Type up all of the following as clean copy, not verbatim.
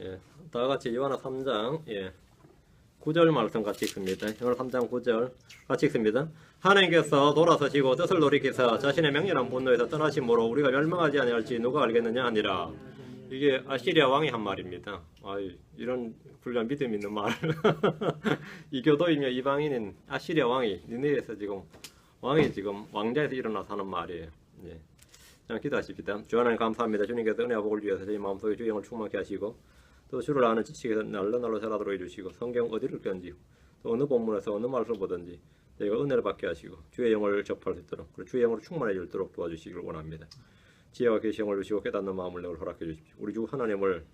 예, 다 같이 요한나 3장 9절 말씀 같이 읽습니다. 요한나 3장 9절 같이 읽습니다. 하나님께서 돌아서시고 뜻을 돌이키사 자신의 맹렬한 분노에서 떠나심으로 우리가 멸망하지 아니할지 누가 알겠느냐 하니라. 이게 아시리아 왕이 한 말입니다. 이런 훌륭한 믿음 있는 말. 이교도이며 이방인인 아시리아 왕이 니느웨에서 지금 왕이 지금 왕자에서 일어나서 하는 말이에요. 예. 자, 기도하십시다. 주 하나님 감사합니다. 주님께서 은혜와 복을 주셔서 저희 마음속에 주의 영을 충만케 하시고 또 주를 아는 지식에서 날로 자라도록 해주시고 성경 어디를 펴든지 또 어느 본문에서 어느 말을 보든지 저희가 은혜를 받게 하시고 주의 영을 접할 수 있도록 그리고 주의 영으로 충만해질 수 있도록 도와주시길 원합니다. 지혜와 계시 영을 주시고 깨닫는 마음을 내걸 허락해 주십시오. 우리 주 하나님을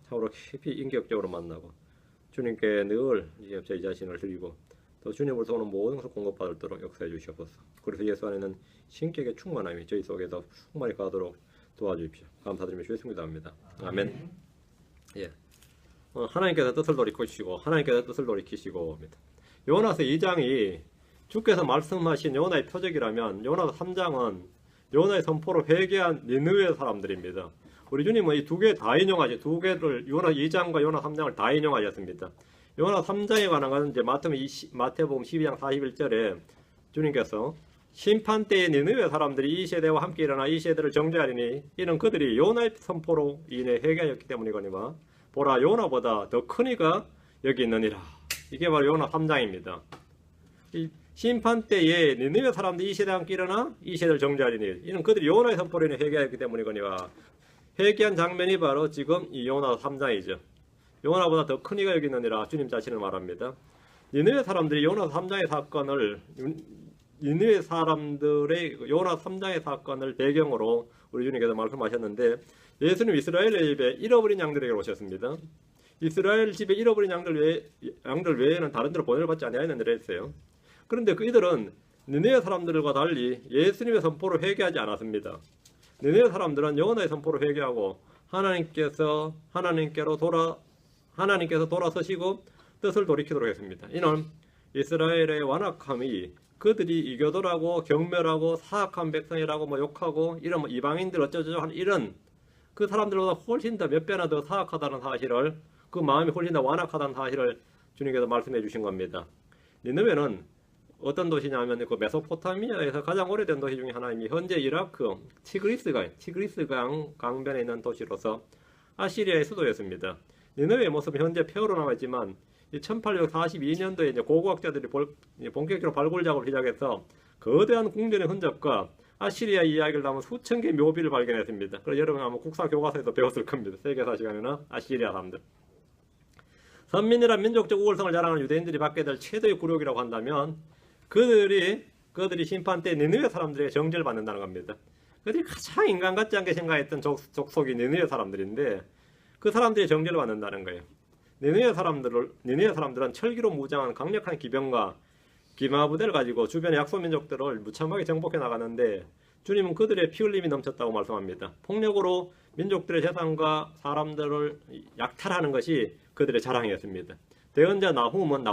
참으로 깊이 인격적으로 만나고 주님께 늘 저희 자신을 드리고 또 주님으로서 오는 모든 것을 공급받도록 역사해 주시옵소서. 그래서 예수 안에는 신격의 충만함이 저희 속에서 충만히 가도록 도와주십시오. 감사드리며 주의 승리도 합니다. 아멘. 예. 하나님께서 뜻을 돌이키시고 하나님께서 뜻을 돌이키시고 요나서 2장이 주께서 말씀하신 요나의 표적이라면 요나서 3장은 요나의 선포로 회개한 니느웨 사람들입니다. 우리 주님은 이 두 개 다 인용하죠. 두 개를 요나 2장과 요나 3장을 다 인용하셨습니다. 요나 3장에 관한 것은 이제 마태복음 12장 41절에 주님께서 심판 때에 니느웨 사람들이 이 세대와 함께 일어나 이 세대를 정죄하리니 이는 그들이 요나의 선포로 인해 회개하였기 때문이거니와 보라 요나보다 더 큰 이가 여기 있느니라. 이게 바로 요나 3장입니다. 이 심판 때에 니느웨 사람들이 이 세대와 함께 일어나 이 세대를 정죄하리니 이는 그들이 요나의 선포로 인해 회개하였기 때문이거니와 회개한 장면이 바로 지금 이 요나 3장이죠. 요나보다 더 큰 이가 여기 있느니라 주님 자신을 말합니다. 니느웨 사람들이 요나 3장의 사건을 니느웨 사람들의 요나 3장의 사건을 배경으로 우리 주님께서 말씀하셨는데 예수님 이스라엘의 집에 잃어버린 양들에게 오셨습니다. 이스라엘 집에 잃어버린 양들 외에는 다른 데로 보내를 받지 아니하였느니라 했어요. 그런데 이들은 니느웨 사람들과 달리 예수님의 선포로 회개하지 않았습니다. 니느웨 사람들은 요나의 선포로 회개하고 하나님께서 돌아서시고 뜻을 돌이키도록 했습니다. 이는 이스라엘의 완악함이 그들이 이교도라고 경멸하고 사악한 백성이라고 욕하고 이런 이방인들 어쩌저쩌 하는 이런 그 사람들보다 훨씬 더 몇 배나 더 사악하다는 사실을 그 마음이 훨씬 더 완악하다는 사실을 주님께서 말씀해 주신 겁니다. 니느웨는 어떤 도시냐면 그 메소포타미아에서 가장 오래된 도시 중에 하나이며 현재 이라크 티그리스 강변에 있는 도시로서 아시리아의 수도였습니다. 니느웨의 모습은 현재 폐허로 남아있지만 1842년도에 이제 고고학자들이 본격적으로 발굴 작업을 시작해서 거대한 궁전의 흔적과 아시리아 이야기를 담은 수천 개의 묘비를 발견했습니다. 그래서 여러분 아마 국사 교과서에서 배웠을 겁니다. 세계사 시간에는 아시리아 사람들. 선민이란 민족적 우월성을 자랑하는 유대인들이 받게 될 최대의 굴욕이라고 한다면 그들이 심판 때 니느웨 사람들에게 정죄를 받는다는 겁니다. 그들이 가장 인간 같지 않게 생각했던 족속이 니느웨 사람들인데 그 사람들이 정죄를 받는다는 거예요. 니느웨 사람들은 철기로 무장한 강력한 기병과 기마부대를 가지고 주변의 약소민족들을 무참하게 정복해 나가는데 주님은 그들의 피 흘림이 넘쳤다고 말씀합니다. 폭력으로 민족들의 재산과 사람들을 약탈하는 것이 그들의 자랑이었습니다. 대언자 나훔은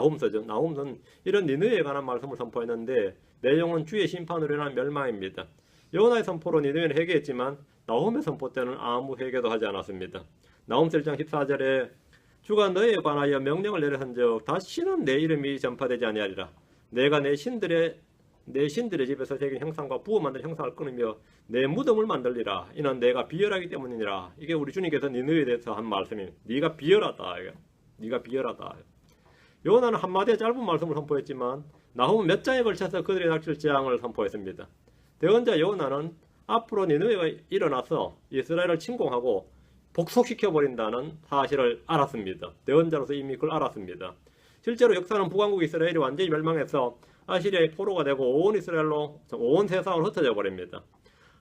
이런 니느웨에 관한 말씀을 선포했는데 내용은 주의 심판으로 인한 멸망입니다. 요나의 선포로 니느웨는 회개했지만 나훔의 선포 때는 아무 회개도 하지 않았습니다. 나훔 1장 14절에 주가 너희에 관하여 명령을 내려선즉 다시는 내 이름이 전파되지 아니하리라. 내가 내 신들의 집에서 새긴 형상과 부어 만든 형상을 끊으며 내 무덤을 만들리라. 이는 내가 비열하기 때문이니라. 이게 우리 주님께서 니느웨에 대해서 한 말씀입니다. 네가 비열하다. 네가 비열하다. 요나는 한마디의 짧은 말씀을 선포했지만 나훔은 몇 장에 걸쳐서 그들의 닥칠 재앙을 선포했습니다. 대언자 요나는 앞으로 니느웨가 일어나서 이스라엘을 침공하고 복속시켜버린다는 사실을 알았습니다. 대언자로서 이미 그걸 알았습니다. 실제로 역사는 북왕국 이스라엘이 완전히 멸망해서 아시리아의 포로가 되고 온 이스라엘로 온 세상을 흩어져 버립니다.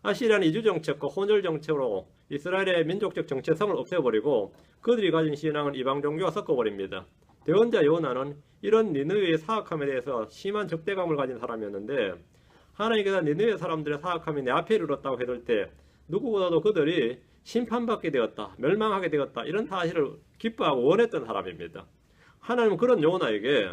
아시리아는 이주정책과 혼혈정책으로 이스라엘의 민족적 정체성을 없애버리고 그들이 가진 신앙은 이방 종교와 섞어버립니다. 대언자 요나는 이런 니느웨의 사악함에 대해서 심한 적대감을 가진 사람이었는데 하나님께서 니느웨 사람들의 사악함이 내 앞에 이르렀다고 했을 때 누구보다도 그들이 심판받게 되었다, 멸망하게 되었다 이런 사실을 기뻐하고 원했던 사람입니다. 하나님은 그런 요나에게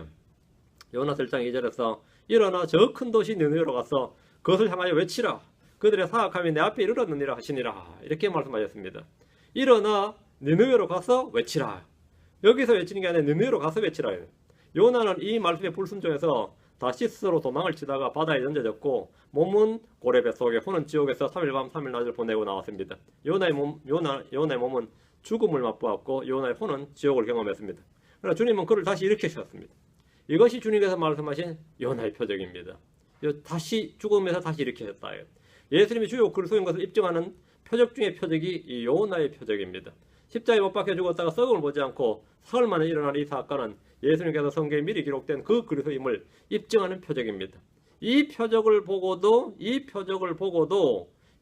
요나서 1장 2절에서 일어나 저 큰 도시 니느웨로 가서 그것을 향하여 외치라. 그들의 사악함이 내 앞에 이르렀느니라 하시니라. 이렇게 말씀하셨습니다. 일어나 니느웨로 가서 외치라. 여기서 외치는 게 아니라 니느웨로 가서 외치라. 요나는 이 말씀에 불순종해서 다시 스스로 도망을 치다가 바다에 던져졌고 몸은 고래 뱃속에 혼은 지옥에서 3일 밤 3일 낮을 보내고 나왔습니다. 요나의 몸은 죽음을 맛보았고 요나의 혼은 지옥을 경험했습니다. 그러나 주님은 그를 다시 일으키셨습니다. 이것이 주님께서 말씀하신 요나의 표적입니다. 다시 죽음에서 다시 일으키셨다. 예수님이 주요 그리스도인 것을 입증하는 표적 중의 표적이 이 요나의 표적입니다. 십자가에 못 박혀 죽었다가 썩음을 보지 않고 사흘 만에 일어난 이 사건은 예수님께서 성경에 미리 기록된 그 그리스도임을 입증하는 표적입니다. 이 표적을 보고도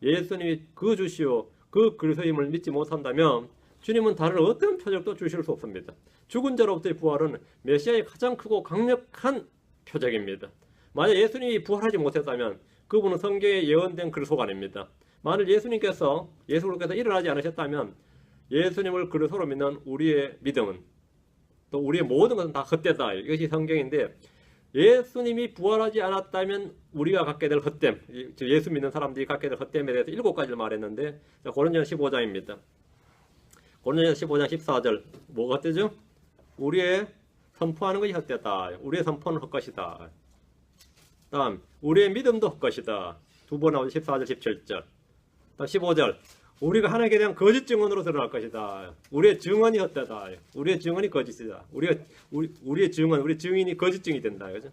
예수님이 그 주시오 그 그리스도임을 믿지 못한다면 주님은 다른 어떤 표적도 주실 수 없습니다. 죽은 자로부터의 부활은 메시아의 가장 크고 강력한 표적입니다. 만약 예수님이 부활하지 못했다면 그분은 성경에 예언된 그리스도가 아닙니다. 만일 예수님께서 일어나지 않으셨다면 예수님을 그리스도로 믿는 우리의 믿음은 또 우리의 모든 것은 다 헛되다. 이것이 성경인데 예수님이 부활하지 않았다면 우리가 갖게 될 헛됨, 예수 믿는 사람들이 갖게 될 헛됨에 대해서 7가지를 말했는데 고린도전서 15장입니다. 고린도전서 15장 14절 뭐가 헛되죠? 우리의 선포하는 것이 헛되다. 우리의 선포는 헛것이다. 다음 우리의 믿음도 헛것이다. 두 번 나오죠. 14절 17절. 다음 15절 우리가 하나님께 대한 거짓 증언으로 드러날 것이다. 우리의 증언이 헛되다. 우리의 증언이 거짓이다. 우리의 증언, 우리 증인이 거짓 증이 된다. 그죠?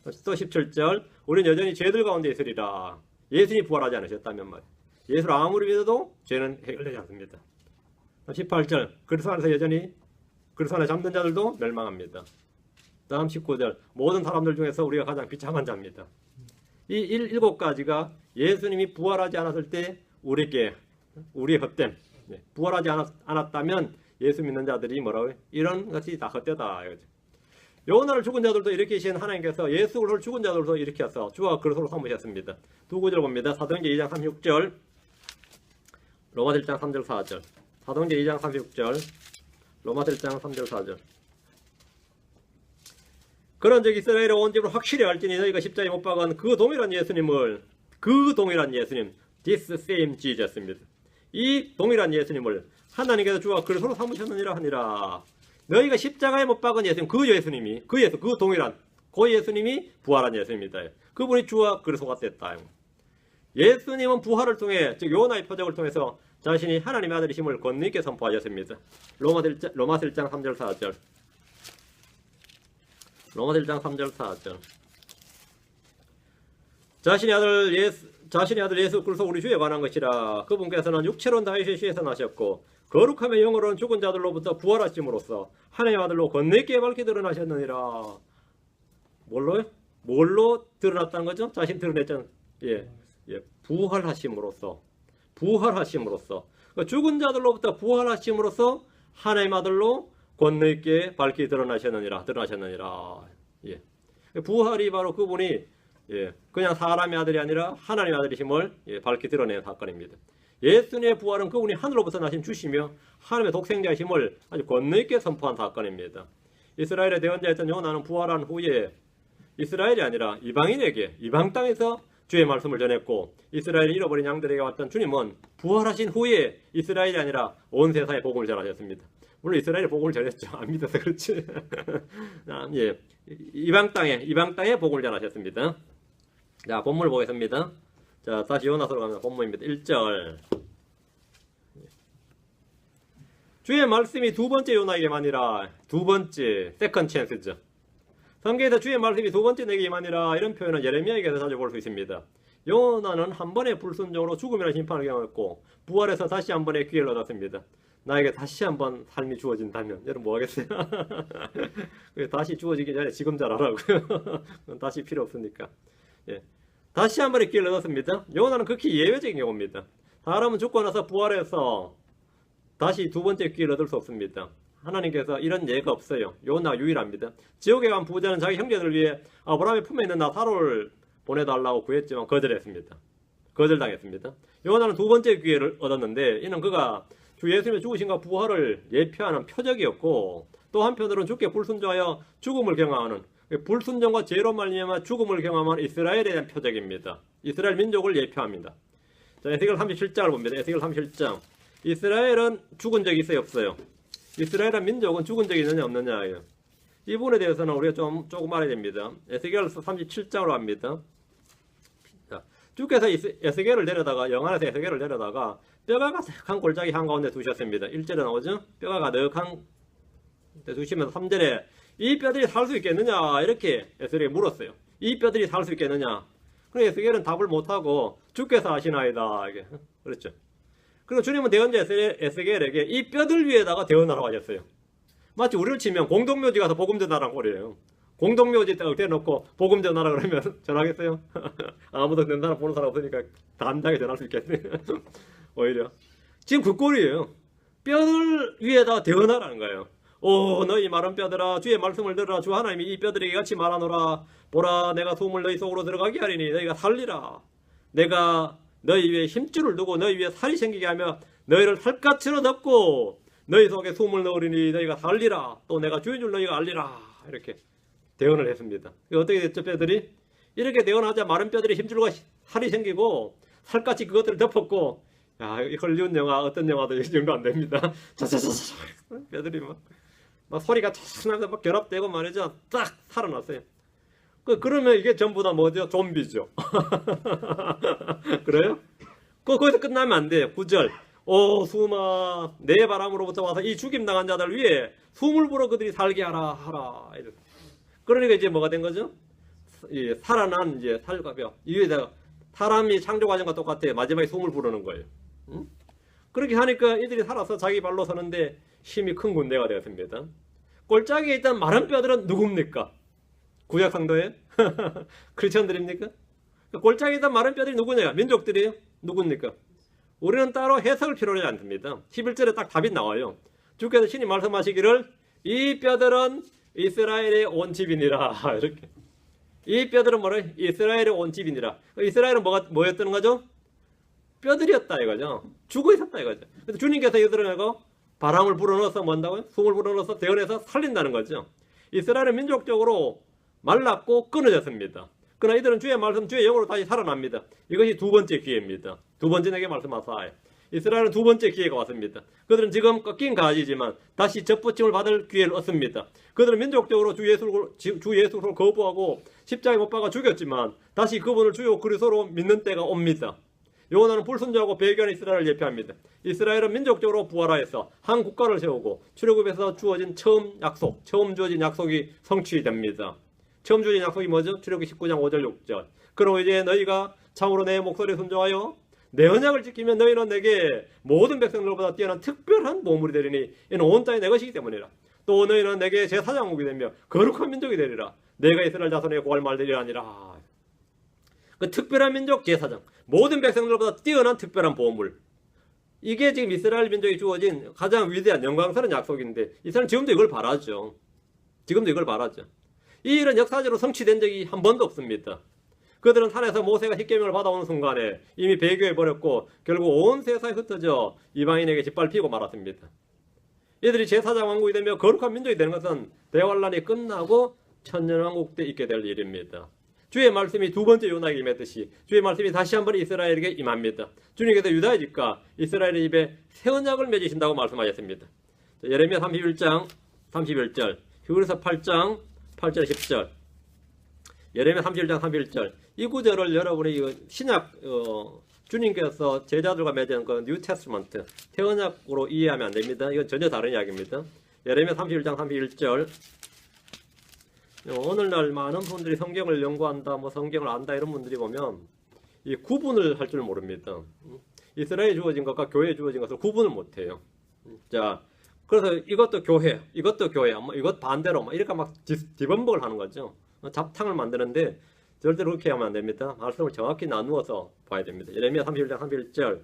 또 17절 우리는 여전히 죄들 가운데 있으리라. 예수님이 부활하지 않으셨다면 말이야. 예수를 아무리 믿어도 죄는 해결되지 않습니다. 18절 그리스도 안에 잠든 자들도 멸망합니다. 다음 19절 모든 사람들 중에서 우리가 가장 비참한 자입니다. 이 7가지가 예수님이 부활하지 않았을 때 우리의 헛됨, 부활하지 않았다면 예수 믿는 자들이 뭐라고요? 이런 것이 다 헛되다. 요나를 죽은 자들도 일으키신 하나님께서 예수 그리스도를 죽은 자들도 일으켜서 주와 그리스도로 삼으셨습니다. 두 구절 봅니다. 사도행전 2장 36절, 로마서 1장 3절 4절. 사도행전 2장 36절, 로마서 1장 3절 4절. 그런즉 이스라엘의 온 집을 확실히 알지니 너희가 십자가에 못 박은 그 동일한 예수님, this same Jesus입니다. 이 동일한 예수님을 하나님께서 주와 그리스도로 삼으셨느니라 하니라. 너희가 십자가에 못 박은 예수님, 그 동일한 그 예수님이 부활한 예수님입니다. 그분이 주와 그리스도가 됐다. 예수님은 부활을 통해, 즉 요나의 표적을 통해서 자신이 하나님의 아들이심을 권능있게 선포하셨습니다. 로마서 1장 3절 4절. 로마서 1장 3절 4절. 자신의 아들 예수 그리스도 우리 주에 관한 것이라. 그분께서는 육체로는 다윗의 씨에서 나셨고 거룩함의 영으로는 죽은 자들로부터 부활하심으로써 하나님의 아들로 권능있게 밝게 드러나셨느니라. 뭘로 드러났다는 거죠? 자신 드러냈잖아요. 부활하심으로써. 그러니까 죽은 자들로부터 부활하심으로써 하나님의 아들로 권능있게 밝게 드러나셨느니라. 부활이 바로 그분이 그냥 사람의 아들이 아니라 하나님의 아들이심을 밝게 드러내는 사건입니다. 예수님의 부활은 그분이 하늘로부터 나신 주시며 하나님의 독생자이심을 아주 권능있게 선포한 사건입니다. 이스라엘의 대언자였던 요나는 부활한 후에 이스라엘이 아니라 이방인에게 이방 땅에서 주의 말씀을 전했고 이스라엘이 잃어버린 양들에게 왔던 주님은 부활하신 후에 이스라엘이 아니라 온 세상에 복음을 전하셨습니다. 물론 이스라엘이 복음을 전했죠. 안 믿어서 그렇지. 이방 땅에 복음을 전하셨습니다. 자, 본문을 보겠습니다. 자, 다시 요나서로 갑니다. 본문입니다. 1절. 주의 말씀이 두 번째 요나에게만이라. 두 번째, 세컨 찬스죠. 성경에서 주의 말씀이 두 번째 내게만이라 이런 표현은 예레미야에게서 자주 볼 수 있습니다. 요나는 한 번의 불순종으로 죽음이라는 심판을 경험했고 부활해서 다시 한 번의 기회를 얻었습니다. 나에게 다시 한 번 삶이 주어진다면 여러분 뭐 하겠어요? 다시 주어지기 전에 지금 잘하라고요. 다시 필요 없으니까. 다시 한 번의 기회를 얻었습니다. 요나는 극히 예외적인 경우입니다. 사람은 죽고 나서 부활해서 다시 두 번째 기회를 얻을 수 없습니다. 하나님께서 이런 예가 없어요. 요나 유일합니다. 지옥에 간 부자는 자기 형제들을 위해 아브라함의 품에 있는 나사로를 보내달라고 구했지만 거절당했습니다. 요나는 두 번째 기회를 얻었는데 이는 그가 주 예수님의 죽으심과 부활을 예표하는 표적이었고 또 한편으로는 주께 불순종하여 죽음을 경험하는 불순종과 죄로 말미암아 죽음을 경험한 이스라엘에 대한 표적입니다. 이스라엘 민족을 예표합니다. 자, 에스겔 37장을 봅니다. 에스겔 37장. 이스라엘은 죽은 적이 있어요, 없어요? 이스라엘 민족은 죽은 적이 있느냐 없느냐예요. 이 부분에 대해서는 우리가 조금 알아야 됩니다. 에스겔서 37장으로 합니다. 자, 주께서 에스겔을 내려다가 영안에서 에스겔을 내려다가 뼈가 가득한 골짜기 한가운데 두셨습니다. 1절에 나오죠? 뼈가 가득한 데 두시면서 3절에 이 뼈들이 살 수 있겠느냐 이렇게 에스겔이 물었어요. 이 뼈들이 살 수 있겠느냐? 그래서 에스겔은 답을 못하고 주께서 하시나이다 이게 그렇죠. 그리고 주님은 대언자 에스겔에게 이 뼈들 위에다가 대언하라고 하셨어요. 마치 우리를 치면 공동묘지 가서 복음 전하라는 꼴이에요. 공동묘지 딱 대놓고 복음 전하라 그러면 전하겠어요? 아무도 된 사람 보는 사람 없으니까 단단하게 전할 수 있겠네. 오히려 지금 그 꼴이에요. 뼈들 위에다가 대언하라는 거예요. 오 너희 마른 뼈들아 주의 말씀을 들으라. 주 하나님이 이 뼈들에게 같이 말하노라. 보라 내가 숨을 너희 속으로 들어가게 하리니 너희가 살리라. 내가 너희 위에 힘줄을 두고 너희 위에 살이 생기게 하며 너희를 살갗으로 덮고 너희 속에 숨을 넣으리니 너희가 살리라. 또 내가 주인 줄 너희가 알리라. 이렇게 대언을 했습니다. 어떻게 됐죠? 뼈들이 이렇게 대언하자 마른 뼈들이 힘줄과 살이 생기고 살갗이 그것들을 덮었고 야 헐리우드 영화 어떤 영화도 이 정도 안 됩니다. 자자자자 뼈들이 막 소리가 차나면서 막 결합되고 말이죠. 딱 살아났어요. 그러면 이게 전부 다 뭐죠? 좀비죠. 그래요? 거기서 끝나면 안 돼요. 9절. 오 숨아 내 바람으로부터 와서 이 죽임당한 자들 위에 숨을 불어 그들이 살게 하라. 그러니까 이제 뭐가 된 거죠? 살아난 이제 살과 뼈. 이에다가 사람이 창조 과정과 똑같아요. 마지막에 숨을 부르는 거예요. 응? 그렇게 하니까 이들이 살아서 자기 발로 서는데 힘이 큰 군대가 되었습니다. 골짜기에 있던 마른 뼈들은 누굽니까? 구약 성도예요? 크리스천들입니까? 골짜기에 있던 마른 뼈들이 누구냐? 민족들이에요? 누굽니까? 우리는 따로 해석을 필요로 하지 않습니다. 11절에 딱 답이 나와요. 주께서 신이 말씀하시기를 이 뼈들은 이스라엘의 온 집이니라. 이렇게. 이 뼈들은 뭐래? 이스라엘의 온 집이니라. 이스라엘은 뭐였던 거죠? 뼈들이었다 이거죠. 죽어 있었다 이거죠. 그래서 주님께서 이들에게 바람을 불어넣어서 뭔다고요? 숨을 불어넣어서 대언해서 살린다는 거죠. 이스라엘은 민족적으로 말랐고 끊어졌습니다. 그러나 이들은 주의 말씀, 주의 영으로 다시 살아납니다. 이것이 두 번째 기회입니다. 두 번째 내게 말씀하사. 이스라엘은 두 번째 기회가 왔습니다. 그들은 지금 꺾인 가지지만 다시 접붙임을 받을 기회를 얻습니다. 그들은 민족적으로 주 예수를 거부하고 십자가에 못 박아 죽였지만 다시 그분을 주요 그리스도로 믿는 때가 옵니다. 요나는 불순종하고 배교한 이스라엘을 예표합니다. 이스라엘은 민족적으로 부활하여서 한 국가를 세우고 출애굽에서 주어진 처음 주어진 약속이 성취됩니다. 처음 주어진 약속이 뭐죠? 출애굽기 19장 5절 6절. 그러고 이제 너희가 참으로 내 목소리에 순종하여 내 언약을 지키면 너희는 내게 모든 백성들보다 뛰어난 특별한 보물이 되리니 이는 온 땅이 내 것이기 때문이라. 또 너희는 내게 제사장국이 되며 거룩한 민족이 되리라. 내가 이스라엘 자손에게 구할 말들이 아니라. 그 특별한 민족 제사장, 모든 백성들보다 뛰어난 특별한 보물. 이게 지금 이스라엘 민족이 주어진 가장 위대한 영광스러운 약속인데 이스라엘은 지금도 이걸 바라죠. 이 일은 역사적으로 성취된 적이 한 번도 없습니다. 그들은 산에서 모세가 십계명을 받아오는 순간에 이미 배교해버렸고 결국 온 세상에 흩어져 이방인에게 짓밟히고 말았습니다. 이들이 제사장 왕국이 되며 거룩한 민족이 되는 것은 대환란이 끝나고 천년왕국 때 있게 될 일입니다. 주의 말씀이 두 번째 요나에게 임했듯이 주의 말씀이 다시 한번 이스라엘에게 임합니다. 주님께서 유다의 집과 이스라엘의 집에 새 언약을 맺으신다고 말씀하셨습니다. 예레미야 31장 31절, 히브리서 8장 8절 10절, 예레미야 31장 31절. 이 구절을 여러분이 신약 주님께서 제자들과 맺은 그 뉴 테스트먼트 새 언약으로 이해하면 안 됩니다. 이건 전혀 다른 이야기입니다. 예레미야 31장 31절. 오늘날 많은 분들이 성경을 연구한다, 성경을 안다 이런 분들이 보면 이 구분을 할 줄 모릅니다. 이스라엘에 주어진 것과 교회에 주어진 것을 구분을 못해요. 자, 그래서 이것도 교회, 이것도 교회, 이것 반대로 이렇게 막 뒤범벅을 하는 거죠. 잡탕을 만드는데 절대로 그렇게 하면 안 됩니다. 말씀을 정확히 나누어서 봐야 됩니다. 예레미야 31장 31절.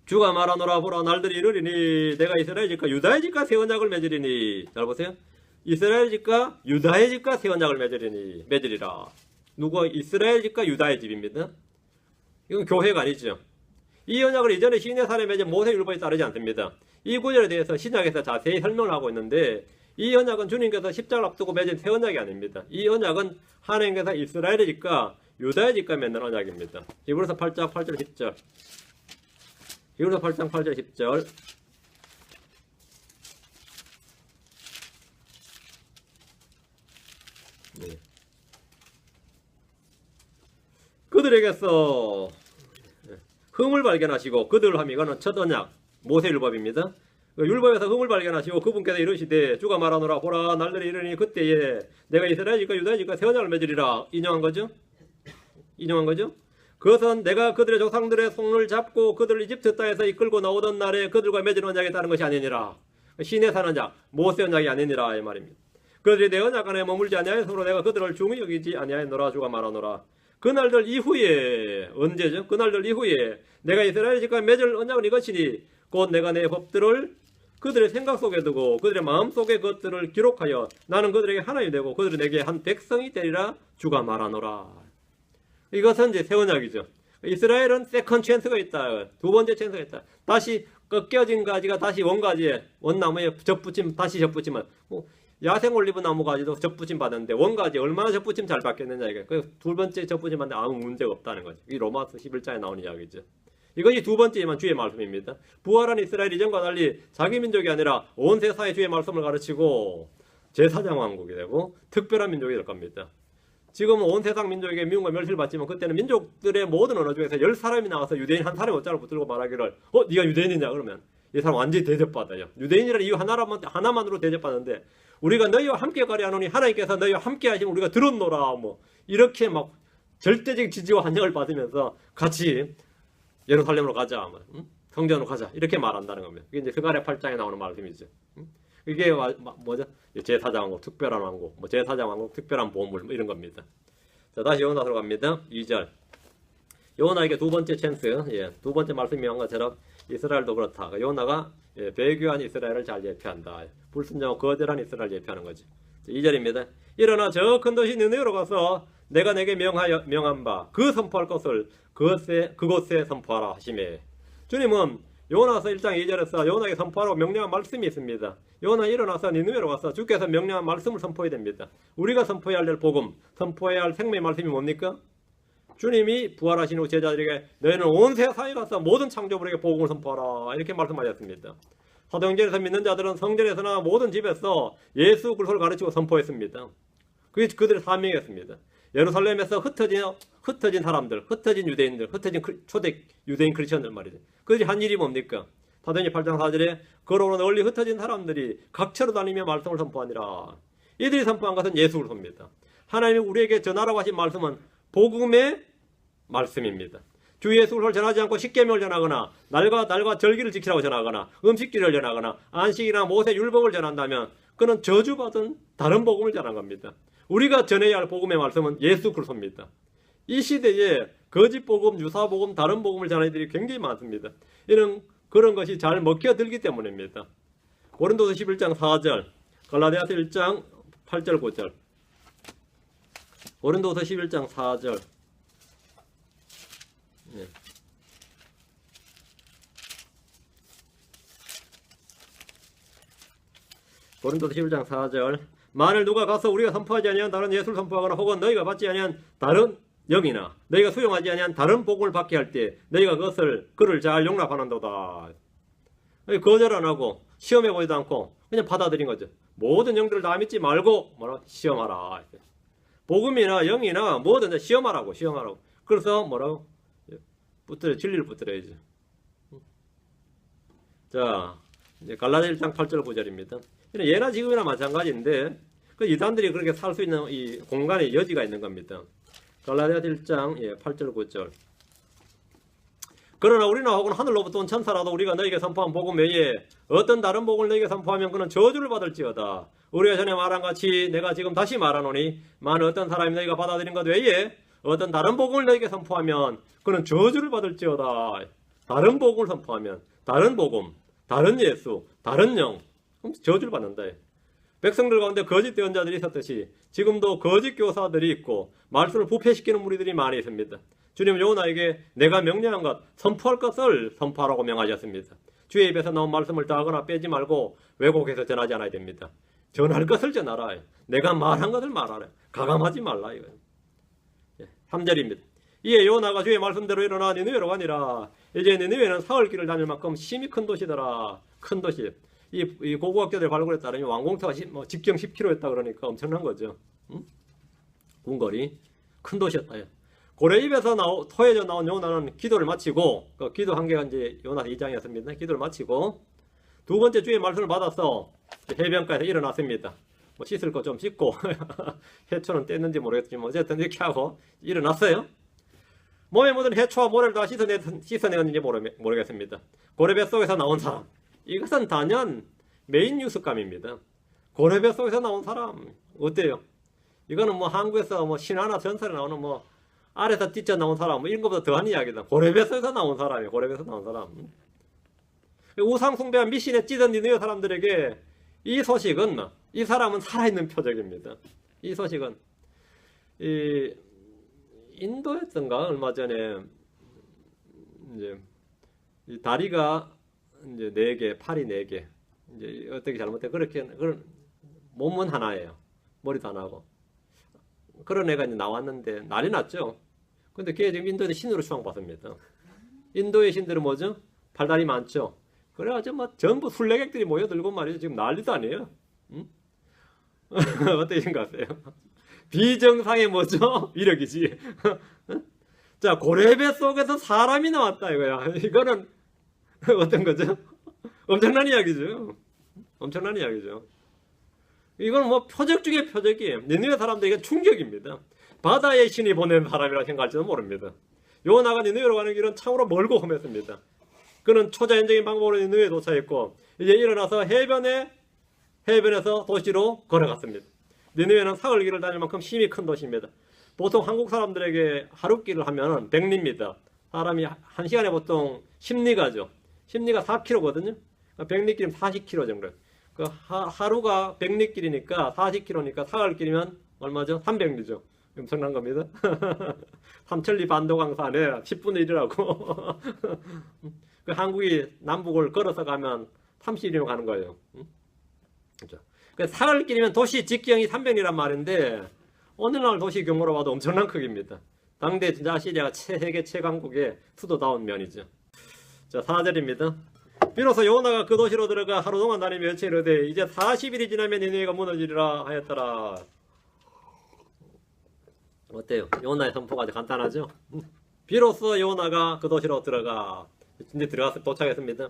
주가 말하노라 보라 날들이 이르리니 내가 이스라엘 집과 유다의 집과 새 언약을 맺으리니. 잘 보세요. 이스라엘 집과 유다의 집과 새 언약을 맺으리라. 누가 이스라엘 집과 유다의 집입니다. 이건 교회가 아니죠. 이 언약을 이전에 시내산에 맺은 모세율법에 따르지 않습니다. 이 구절에 대해서 신약에서 자세히 설명을 하고 있는데 이 언약은 주님께서 십자가를 앞두고 맺은 새 언약이 아닙니다. 이 언약은 하나님께서 이스라엘의 집과 유다의 집과 맺는 언약입니다. 히브리서 8장 8절 10절. 히브리서 8장 8절 10절. 네. 그들에게서 흠을 발견하시고, 그들 하면 이거는 첫 언약 모세 율법입니다. 율법에서 흠을 발견하시고 그분께서 이르시되 주가 말하노라 보라 날들이 이르니 그때에 내가 이스라엘 집과 유다 집과 새 언약을 맺으리라. 인용한 거죠. 인용한 거죠. 그것은 내가 그들의 조상들의 손을 잡고 그들을 이집트 땅에서 이끌고 나오던 날에 그들과 맺은 언약에 따른 것이 아니니라. 신의 산 언약 모세 언약이 아니니라 이 말입니다. 그들이 내 언약 안에 머물지 아니하였으므로 내가 그들을 중히 여기지 아니하였노라. 주가 말하노라. 그날들 이후에, 언제죠? 그날들 이후에 내가 이스라엘 집과 맺을 언약은 이것이니 곧 내가 내 법들을 그들의 생각 속에 두고 그들의 마음 속에 그것들을 기록하여 나는 그들에게 하나님이 되고 그들이 내게 한 백성이 되리라. 주가 말하노라. 이것은 이제 새 언약이죠. 이스라엘은 세컨 찬스가 있다. 두 번째 찬스가 있다. 다시 꺾여진 가지가 다시 원가지에, 원나무에 접붙임, 다시 접붙이면 야생 올리브 나무 가지도 접붙임 받았는데 원가지 얼마나 접붙임 잘 받겠느냐 이게. 그 두 번째 접붙임 받는데 아무 문제가 없다는 거죠. 이 로마서 11장에 나오는 이야기죠. 이것이 두 번째만 주의 말씀입니다. 부활한 이스라엘 이전과 달리 자기 민족이 아니라 온 세상에 주의 말씀을 가르치고 제4장 왕국이 되고 특별한 민족이 될 겁니다. 지금은 온 세상 민족에게 미움과 멸시를 받지만 그때는 민족들의 모든 언어 중에서 10사람이 나와서 유대인 한 사람이 옷자를 붙들고 말하기를 네가 유대인이냐 그러면 이 사람 완전히 대접받아요. 유대인이라는 이유 하나만으로 대접받는데 우리가 너희와 함께 가려 하노니 하나님께서 너희와 함께 하시면 우리가 들었노라 뭐 이렇게 막 절대적 지지와 환영을 받으면서 같이 예루살렘으로 가자, 성전으로 가자 이렇게 말한다는 겁니다. 이게 이제 스가랴 8장에 나오는 말씀이죠. 이게 뭐죠? 제4장 왕국, 특별한 왕국, 뭐 제4장 왕국, 특별한 보물 뭐 이런 겁니다. 자, 다시 요나서로 갑니다. 2절. 요나에게 두 번째 찬스, 두 번째 말씀이 한 것처럼 이스라엘도 그렇다. 요나가 배교한 이스라엘을 잘 예표한다. 불순종하고 거절한 이스라엘 예표하는 거지. 2절입니다. 일어나 저 큰 도시 느네로 가서 내가 내게 명한 바 그 선포할 것을 그곳에 선포하라 하시매. 주님은 요나서 1장 2절에서 요나에게 선포하라고 명령한 말씀이 있습니다. 요나 일어나서 니느웨로 가서 주께서 명령한 말씀을 선포해야 됩니다. 우리가 선포해야 할 복음, 선포해야 할 생명의 말씀이 뭡니까? 주님이 부활하신 후 제자들에게 너희는 온 세상에 가서 모든 창조물에게 복음을 선포하라 이렇게 말씀하셨습니다. 사도행전에서 믿는 자들은 성전에서나 모든 집에서 예수 그리스도를 가르치고 선포했습니다. 그게 그들의 사명이었습니다. 예루살렘에서 흩어진 사람들, 흩어진 유대인들, 흩어진 초대 유대인 크리스천들 말이죠. 그들이 한 일이 뭡니까? 사도행전 8장 4절에 거로로 널리 흩어진 사람들이 각처로 다니며 말씀을 선포하니라. 이들이 선포한 것은 예수 그리스도입니다. 하나님이 우리에게 전하라고 하신 말씀은 복음의 말씀입니다. 주 예수 그리스도를 전하지 않고 십계명을 전하거나 날과 절기를 지키라고 전하거나 음식기를 전하거나 안식이나 모세 율법을 전한다면 그는 저주받은 다른 복음을 전한 겁니다. 우리가 전해야 할 복음의 말씀은 예수 그리스도입니다. 이 시대에 거짓 복음, 유사 복음, 다른 복음을 전하는 이들이 굉장히 많습니다. 이런 그런 것이 잘 먹혀들기 때문입니다. 고린도서 11장 4절, 갈라디아서 1장 8절 9절. 고린도서 11장 4절. 네. 고린도서 11장 4절. 만일 누가 가서 우리가 선포하지 아니한 다른 예수를 선포하거나 혹은 너희가 받지 아니한 다른 영이나 너희가 수용하지 아니한 다른 복음을 받게 할 때 너희가 그를 잘 용납하는도다. 거절 안 하고 시험해 보지도 않고 그냥 받아들인 거죠. 모든 영들을 다 믿지 말고 시험하라. 복음이나 영이나 뭐든 시험하라고. 그래서 뭐라고? 진리를 붙들어야죠. 자, 이제 갈라디아 1장 8절 9절입니다. 예나 지금이나 마찬가지인데 그 이단들이 그렇게 살 수 있는 이 공간의 여지가 있는 겁니다. 갈라디아 1장 8절 9절. 그러나 우리나 혹은 하늘로부터 온 천사라도 우리가 너에게 선포한 복음 외에 어떤 다른 복음을 너에게 선포하면 그는 저주를 받을지어다. 우리가 전에 말한 같이 내가 지금 다시 말하노니 만일 어떤 사람이 너희가 받아들인 것 외에 어떤 다른 복음을 너에게 선포하면 그는 저주를 받을지어다. 다른 복음을 선포하면 다른 복음, 다른 예수, 다른 영 그럼 저주를 받는다. 백성들 가운데 거짓 대언자들이 있었듯이 지금도 거짓 교사들이 있고 말씀을 부패시키는 무리들이 많이 있습니다. 주님은 요나에게 내가 명령한 것, 선포할 것을 선포하라고 명하셨습니다. 주의 입에서 나온 말씀을 따거나 빼지 말고 왜곡해서 전하지 않아야 됩니다. 전할 것을 전하라. 내가 말한 것을 말하라. 가감하지 말라. 3절입니다. 이에 요나가 주의 말씀대로 일어나 니느웨로 가니라. 이제 니느웨는 사흘 길을 다닐 만큼 심히 큰 도시더라. 큰 도시. 이 고고학교들 발굴에 따르면 왕공터가 직경 10km였다 그러니까 엄청난 거죠. 응? 궁궐이 큰 도시였다. 고래 입에서 토해져 나온 요나는 기도를 마치고, 그 기도 한 개가 이제 요나 2장이었습니다. 기도를 마치고 두 번째 주의 말씀을 받아서 해변가에서 일어났습니다. 뭐 씻을 거 좀 씻고 해초는 뗐는지 모르겠지만 어쨌든 이렇게 하고 일어났어요. 몸에 묻은 해초와 모래를 다 씻어내었는지 모르겠습니다. 고래배 속에서 나온 사람. 이것은 단연 메인 뉴스감입니다. 고래배 속에서 나온 사람 어때요? 이거는 뭐 한국에서 뭐 신화나 전설에 나오는 뭐 아래서 뛰쳐 나온 사람 뭐 이런 것보다 더한 이야기다. 고래배 속에서 나온 사람이에요. 고래배에서 나온 사람. 우상 숭배한 미신에 찌든 니느웨 사람들에게 이 소식은, 이 사람은 살아있는 표적입니다. 이 소식은 인도였던가 얼마 전에 이제 이 다리가 이제 4개, 팔이 4개, 이제 어떻게 잘못돼 그렇게 그런 몸은 하나예요. 머리도 하나고 그런 애가 이제 나왔는데 난리 났죠. 근데 걔 지금 인도에서 신으로 추앙받습니다. 인도의 신들은 뭐죠? 팔다리 많죠. 그래가지고 뭐 전부 순례객들이 모여들고 말이죠. 지금 난리도 아니에요. 응? 어떻게 생각하세요? 비정상의 뭐죠? 위력이지. 자, 고래배 속에서 사람이 나왔다 이거야. 이거는 어떤 거죠? 엄청난 이야기죠. 엄청난 이야기죠. 이건 뭐 표적 중에 표적이에요. 니느웨 사람들에게 충격입니다. 바다의 신이 보낸 사람이라 생각할지도 모릅니다. 요나가 니느웨로 가는 길은 참으로 멀고 험했습니다. 그는 초자연적인 방법으로 니느웨에 도착했고 이제 일어나서 해변에서 도시로 걸어갔습니다. 니느웨는 사흘 길을 다닐 만큼 힘이 큰 도시입니다. 보통 한국 사람들에게 하루길을 하면 100리입니다. 사람이 1시간에 보통 10리가죠. 10리가 4km거든요. 100리길이면 40km 정도. 그 하루가 100리길이니까 40km니까 사흘 길이면 얼마죠? 300리죠. 엄청난 겁니다. 삼천리 반도강산에 10분의 1이라고. 그 한국이 남북을 걸어서 가면 30일이면 가는 거예요. 그렇죠. 그 사흘 길이면 도시 직경이 300리란 말인데 오늘날 도시 규모로 봐도 엄청난 크기입니다. 당대 진짜 아시리아가 세계 최강국의 수도다운 면이죠. 자, 4절입니다. 비로소 요나가 그 도시로 들어가 하루 동안 다니며 외치르되 이제 40일이 지나면 니느웨가 무너지리라 하였더라. 어때요? 요나의 선포가 아주 간단하죠? 비로소 요나가 그 도시로 들어가 이제 들어가서 도착했습니다.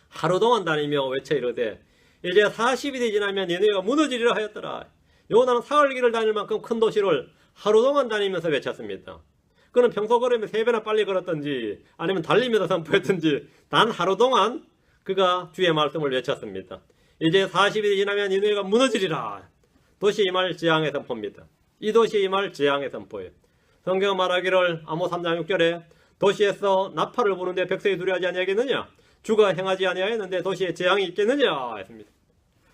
하루 동안 다니며 외쳐 이르되 이제 40일이 지나면 니느웨가 무너지리라 하였더라. 요나는 사흘 길을 다닐 만큼 큰 도시를 하루 동안 다니면서 외쳤습니다. 그는 평소 걸으면 3배나 빨리 걸었던지 아니면 달리면서 선포했던지 단 하루 동안 그가 주의 말씀을 외쳤습니다. 이제 40일이 지나면 니느웨가 무너지리라. 도시 임할 재앙의 선포입니다. 이 도시 임할 재앙의 선포예요. 성경 말하기를 아모스 3장 6절에 도시에서 나팔을 부는데 백성이 두려워하지 아니하겠느냐? 주가 행하지 아니하였는데 도시에 재앙이 있겠느냐? 했습니다.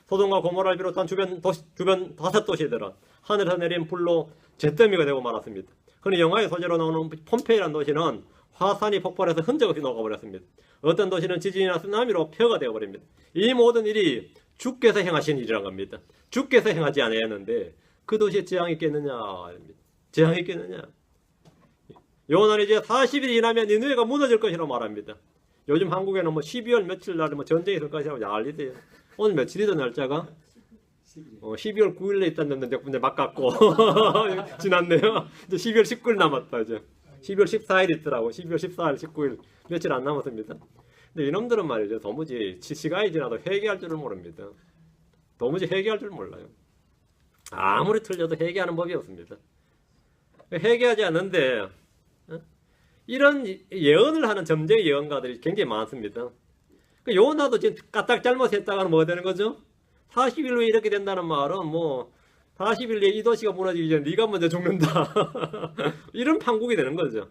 소돔과 고모라를 비롯한 주변 5도시들은 하늘에서 내린 불로 잿더미가 되고 말았습니다. 그런데 영화의 소재로 나오는 폼페이라는 도시는 화산이 폭발해서 흔적 없이 녹아버렸습니다. 어떤 도시는 지진이나 쓰나미로 폐허가 되어버립니다. 이 모든 일이 주께서 행하신 일이란 겁니다. 주께서 행하지 아니하였는데 그 도시에 재앙이 있겠느냐? 재앙이 있겠느냐? 요나는 이제 40일이 지나면 니느웨가 무너질 것이라고 말합니다. 요즘 한국에는 뭐 12월 며칠 날에 뭐 전쟁이 있을 것이라고 난리돼요. 오늘 며칠이던 날짜가 12월 9일에 있다는데 이제 막 갔고 지났네요. 이제 12월 19일 남았다 이제. 12월 14일 있더라고. 12월 14일, 19일 며칠 안 남았습니다. 근데 이놈들은 말이죠. 도무지 시간이 지나도 회개할 줄을 모릅니다. 도무지 회개할 줄 몰라요. 아무리 틀려도 회개하는 법이 없습니다. 회개하지 않는데 이런 예언을 하는 점쟁이 예언가들이 굉장히 많습니다. 요나도 지금 까딱 잘못했다가는 뭐 되는 거죠? 40일 후에 이렇게 된다는 말은 뭐 40일 뒤에 이 도시가 무너지기 전에 네가 먼저 죽는다. 이런 판국이 되는 거죠.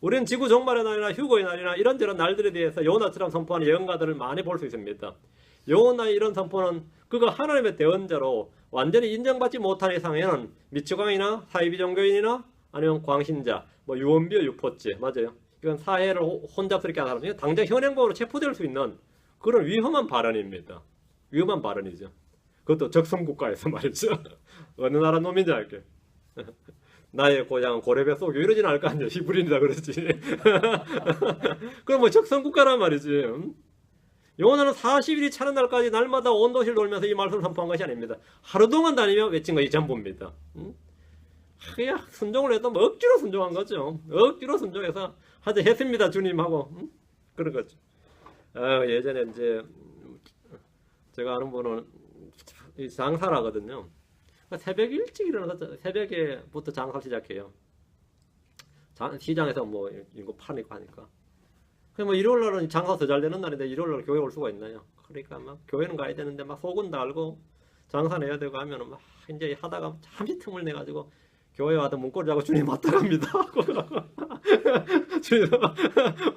우리는 지구 종말의 날이나 휴거의 날이나 이런저런 날들에 대해서 요나처럼 선포하는 예언가들을 많이 볼 수 있습니다. 요나의 이런 선포는 그가 하나님의 대언자로 완전히 인정받지 못한 이상에는 미치광이나 사이비 종교인이나 아니면 광신자, 뭐 유언비어 유포죄, 맞아요. 이건 사회를 혼잡스럽게 하는 사람이 당장 현행범으로 체포될 수 있는 그런 위험한 발언입니다. 위험한 발언이죠. 그것도 적성국가에서 말이죠. 어느 나라 놈인지 알게. 나의 고향은 고래배 속에 이러진 않을 거 아니야. 히브리인이다 그러지. 그럼 뭐 적성국가란 말이지. 요나는 40일이 차는 날까지 날마다 온 도시를 돌면서 이 말씀을 선포한 것이 아닙니다. 하루 동안 다니며 외친 것이 전부입니다. 그야 순종을 해도 뭐 억지로 순종한 거죠. 억지로 순종해서 하자 했습니다 주님하고 그런 거죠. 예전에 이제 제가 아는 분은 장사를 하거든요. 새벽 일찍 일어나서 새벽에부터 장사 시작해요. 시장에서 뭐 이거 파니까 하니까. 뭐 일요일 날은 장사 더 잘 되는 날인데 일요일 날 교회 올 수가 있나요? 그러니까 막 교회는 가야 되는데 막 속은 달고 장사 내야 되고 하면은 막 이제 하다가 잠시 틈을 내 가지고 교회 와도 문고리 잡고 주님 왔다 갑니다. 주님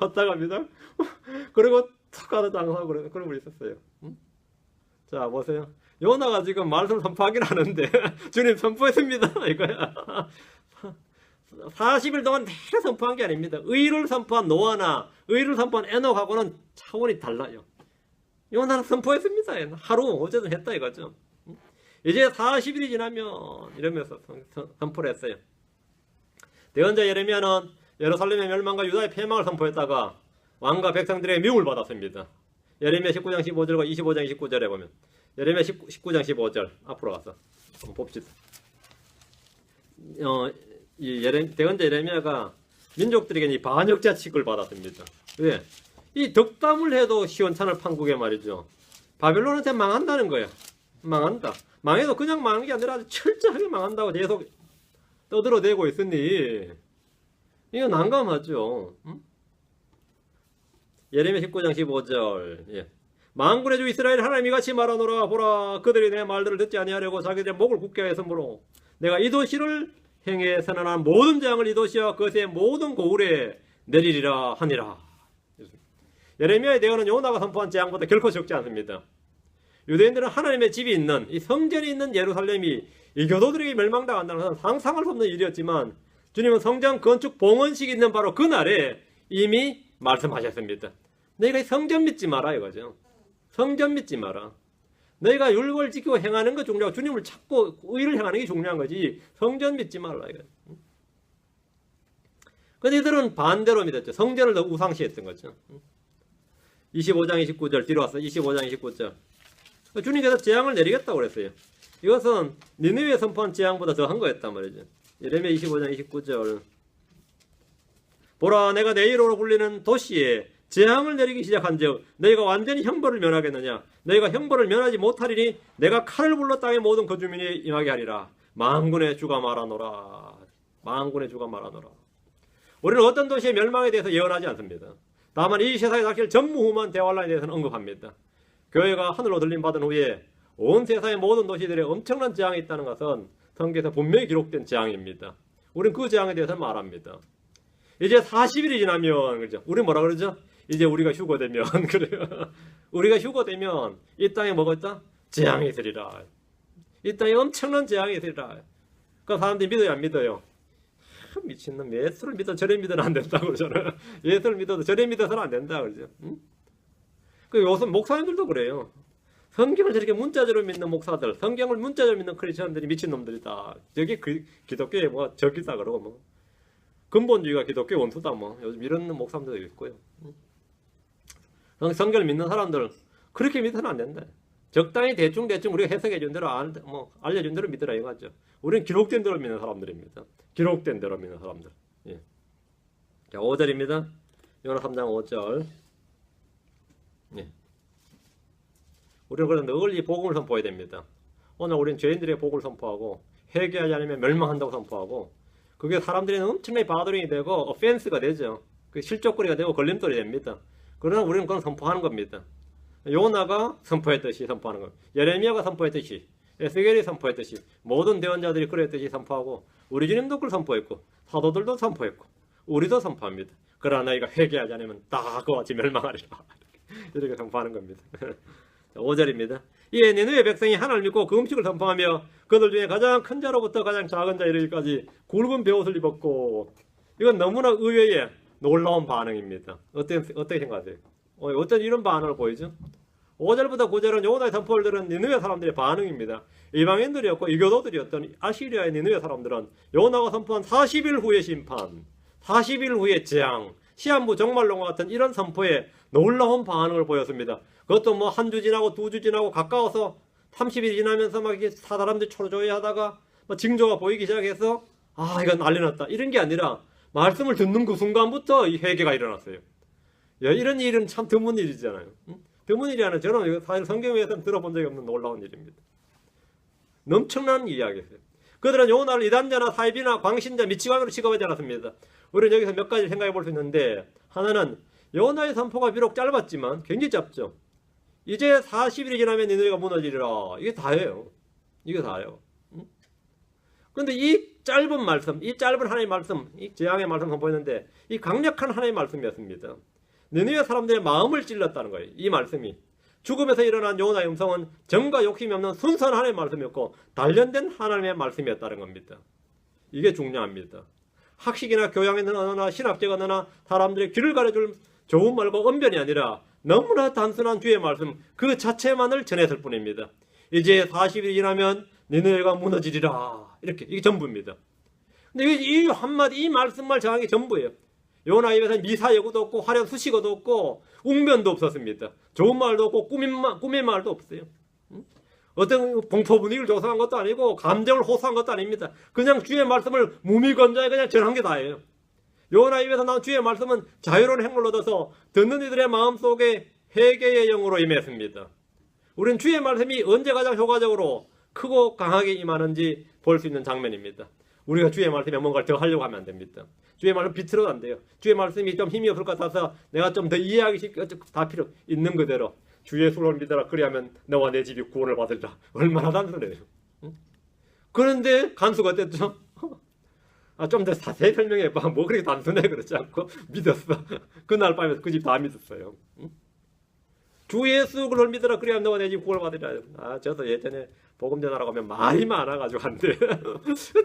왔다 갑니다. 그리고 탁 가서 장사하고 그런 분이 있었어요. 자 보세요. 요나가 지금 말씀을 선포하긴 하는데 주님 선포했습니다 이거야. 40일 동안 내내 선포한 게 아닙니다. 의를 선포한 노아나 의를 선포한 에녹하고는 차원이 달라요. 요나는 선포했습니다. 하루 어제도 했다 이거죠. 이제 40일이 지나면 이러면서 선포를 했어요. 대언자 예레미야는 예루살렘의 멸망과 유다의 패망을 선포했다가 왕과 백성들의 미움을 받았습니다. 예레미야 19장 15절과 25장 29절에 보면 예레미야 19장 15절 앞으로 가서 한번 봅시다. 대언자 예레미야가 민족들에게 이 반역자 취급을 받았습니다. 왜? 이 덕담을 해도 시원찮을 판국에 말이죠. 바벨론한테 망한다는 거야. 망한다. 망해도 그냥 망한 게 아니라 아주 철저하게 망한다고 계속 떠들어대고 있으니 이거 난감하죠. 예레미야 19장 15절 만군의 주 이스라엘 하나님이 같이 말하노라. 보라 그들이 내 말들을 듣지 아니하려고 자기들의 목을 굳게 하였으므로 내가 이 도시를 행해 선언한 모든 재앙을 이 도시와 그것의 모든 고울에 내리리라 하니라. 예레미야의 대언은 요나가 선포한 재앙보다 결코 적지 않습니다. 유대인들은 하나님의 집이 있는 이 성전이 있는 예루살렘이 이 교도들에게 멸망당한다는 것은 상상할 수 없는 일이었지만 주님은 성전 건축 봉헌식이 있는 바로 그날에 이미 말씀하셨습니다. 너희가 성전 믿지 마라 이거죠. 성전 믿지 마라. 너희가 율법을 지키고 행하는 거 중요하고 주님을 찾고 의를 행하는 게 중요한 거지 성전 믿지 말라 이거. 근데 이들은 반대로 믿었죠. 성전을 더 우상시했던 거죠. 25장 29절 뒤로 와서 25장 29절 주님께서 재앙을 내리겠다고 그랬어요. 이것은 니느웨에 선포한 재앙보다 더한 거였단 말이죠. 예레미야 25장 29절 보라 내가 내 이름으로 불리는 도시에 재앙을 내리기 시작한즉 너희가 완전히 형벌을 면하겠느냐. 너희가 형벌을 면하지 못하리니 내가 칼을 불러 땅의 모든 거주민이 임하게 하리라. 만군의 주가 말하노라. 만군의 주가 말하노라. 우리는 어떤 도시의 멸망에 대해서 예언하지 않습니다. 다만 이 세상에 닥칠 전무후무한 대환란에 대해서는 언급합니다. 교회가 하늘로 들림 받은 후에 온 세상의 모든 도시들에 엄청난 재앙이 있다는 것은 성경에서 분명히 기록된 재앙입니다. 우리는 그 재앙에 대해서 말합니다. 이제 40일이 지나면 그죠? 우리 뭐라 그러죠? 이제 우리가 휴거되면 그래요. 우리가 휴거되면 이 땅에 뭐가 있다? 재앙이 있으리라. 이 땅에 엄청난 재앙이 있으리라. 그 사람들이 믿어요 안 믿어요? 미친놈 예수를 믿어 저래 믿어는 안 된다고 그러잖아요. 예수를 믿어도 저래 믿어서는 안 된다 그러죠. 그 요즘 목사님들도 그래요. 성경을 저렇게 문자적으로 믿는 목사들, 성경을 문자적으로 믿는 크리스천들이 미친놈들이다. 저게 기독교의 뭐 적이다 그러고 뭐 근본주의가 기독교의 원수다 뭐 요즘 이런 목사님들도 있고요. 성경을 믿는 사람들 그렇게 믿어서는 안 된다. 적당히 대충 우리가 해석해 준 대로 뭐 알려준 대로 믿으라 이거죠. 우리는 기록된 대로 믿는 사람들입니다. 기록된 대로 믿는 사람들. 예. 자 5절입니다. 요나 3장 5절. 예. 우리는 그래서 늘 이 복음을 선포해야 됩니다. 오늘 우리는 죄인들의 복을 선포하고 회개하지 않으면 멸망한다고 선포하고 그게 사람들이 엄청나게 바드링이 되고 오펜스가 되죠. 그 실족거리가 되고 걸림돌이 됩니다. 그러나 우리는 그건 선포하는 겁니다. 요나가 선포했듯이 선포하는 겁니다. 예레미야가 선포했듯이 에스겔이 선포했듯이 모든 대언자들이 그랬듯이 선포하고 우리 주님도 그걸 선포했고 사도들도 선포했고 우리도 선포합니다. 그러나 너희가 회개하지 않으면 다 그와 같이 멸망하리라. 이렇게 선포하는 겁니다. 5절입니다. 이에 니느웨 백성이 하나님을 믿고 그 음식을 선포하며 그들 중에 가장 큰 자로부터 가장 작은 자 이르기까지 굵은 베옷을 입었고 이건 너무나 의외의 놀라운 반응입니다. 어떻게 생각하세요? 어떤 이런 반응을 보이죠? 5절부터 9절은 요나의 선포를 들은 니느웨 사람들의 반응입니다. 이방인들이었고 이교도들이었던 아시리아의 니느웨 사람들은 요나가 선포한 40일 후의 심판, 40일 후의 재앙, 시한부 종말론과 같은 이런 선포에 놀라운 반응을 보였습니다. 그것도 뭐 한 주 지나고 두 주 지나고 가까워서 30일 지나면서 막 이게 사람들이 초조해하다가 뭐 징조가 보이기 시작해서 아 이건 난리 났다 이런 게 아니라 말씀을 듣는 그 순간부터 이 회개가 일어났어요. 야, 이런 일은 참 드문 일이잖아요. 드문 일이 아니라 저는 사실 성경에서는 들어본 적이 없는 놀라운 일입니다. 엄청난 이야기였어요. 그들은 요나를 이단자나 사입이나 광신자, 미치광이로 취급하지 않았습니다. 우리는 여기서 몇 가지 생각해 볼 수 있는데, 하나는 요나의 선포가 비록 짧았지만 굉장히 짧죠. 이제 40일이 지나면 니느웨가 무너지리라. 이게 다예요. 이게 다예요. 그런데 이 짧은 말씀, 이 짧은 하나님의 말씀, 이 재앙의 말씀 선포했는데 이 강력한 하나님의 말씀이었습니다. 니느웨 사람들의 마음을 찔렀다는 거예요. 이 말씀이. 죽음에서 일어난 요나의 음성은 정과 욕심이 없는 순수한 하나님의 말씀이었고 단련된 하나님의 말씀이었다는 겁니다. 이게 중요합니다. 학식이나 교양에 있는 언어나 신학적 언어나 사람들의 길을 가려줄 좋은 말과 언변이 아니라 너무나 단순한 주의 말씀 그 자체만을 전했을 뿐입니다. 이제 40일이 지나면 니느웨가 무너지리라. 이렇게 이게 전부입니다. 근데 이 한마디 이 말씀만 정한 게 전부예요. 요나 입에서 미사여구도 없고 화려한 수식어도 없고 웅변도 없었습니다. 좋은 말도 없고 꿈의 말도 없어요. 어떤 공포 분위기를 조성한 것도 아니고 감정을 호소한 것도 아닙니다. 그냥 주의 말씀을 무미건조하게 그냥 전한 게 다예요. 요나 입에서 나온 주의 말씀은 자유로운 행을 얻어서 듣는 이들의 마음속에 회개의 영으로 임했습니다. 우리는 주의 말씀이 언제 가장 효과적으로 크고 강하게 임하는지 볼 수 있는 장면입니다. 우리가 주의 말씀에 뭔가를 더 하려고 하면 안 됩니다. 주의 말씀 비틀어도 안 돼요. 주의 말씀이 좀 힘이 없을 것 같아서 내가 좀 더 이해하기 쉽게 다 필요 있는 그대로 주 예수를 믿어라 그리하면 너와 내 집이 구원을 받으리라. 얼마나 단순해요. 그런데 간수가 어땠죠? 좀 더 자세히 설명해봐. 뭐 그렇게 단순해 그렇지 않고 믿었어. 그날 밤에 그 집 다 믿었어요. 주 예수를 믿어라 그리하면 너와 내 집 구원을 받으리라. 저도 예전에 복음 전하라고 하면 말이 많아가지고 안 돼.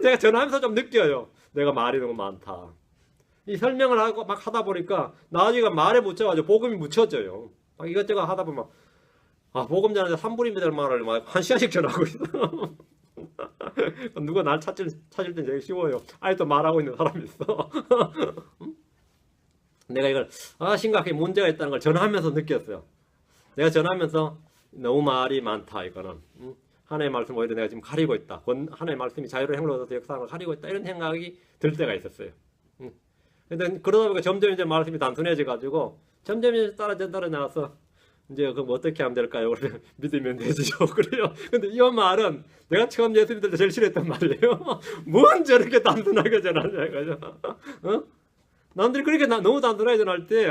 내가 전하면서 좀 느껴요. 내가 말이 너무 많다. 이 설명을 하고 막 하다 보니까 나중에 말에 묻혀가지고 복음이 묻혀져요. 막 이것저것 하다 보면 복음 전하는데 3분입니다 말을 막 1시간씩 전하고 있어. 누가 날 찾을 땐 되게 쉬워요. 아직도 말하고 있는 사람이 있어. 내가 이걸 심각하게 문제가 있다는 걸 전하면서 느꼈어요. 내가 전하면서 너무 말이 많다 이거는. 하나님의 말씀 오히려 내가 지금 가리고 있다. 하나님의 말씀이 자유로운 행을 얻어서 역사를 가리고 있다. 이런 생각이 들 때가 있었어요. 근데 그러다 보니까 점점 이제 말씀이 단순해져 가지고 점점 이제 따라 나와서 이제 그럼 어떻게 하면 될까요? 그러면 믿으면 되죠. 그래요. 근데 이 말은 내가 처음 예수 믿을 때 제일 싫어했단 말이에요. 뭔 저렇게 단순하게 전하냐 이거죠. 남들이 그렇게 너무 단순하게 전할 때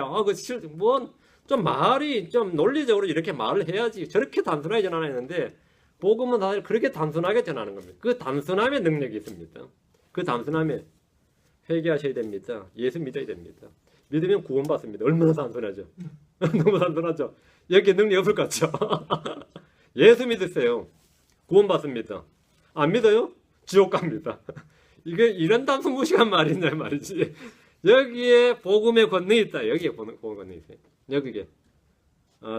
좀 말이 좀 논리적으로 이렇게 말을 해야지 저렇게 단순하게 전하나 했는데 복음은 사실 그렇게 단순하게 전하는 겁니다. 그 단순함의 능력이 있습니다. 그 단순함에 회개하셔야 됩니다. 예수 믿어야 됩니다. 믿으면 구원받습니다. 얼마나 단순하죠. 너무 단순하죠. 여기에 능력이 없을 것 같죠. 예수 믿으세요. 구원받습니다. 안 믿어요? 지옥 갑니다. 이게 이런 단순 무식한 말이냐 말이지. 여기에 복음의 권능이 있다. 여기에 복음의 권능이 있어요. 여기에.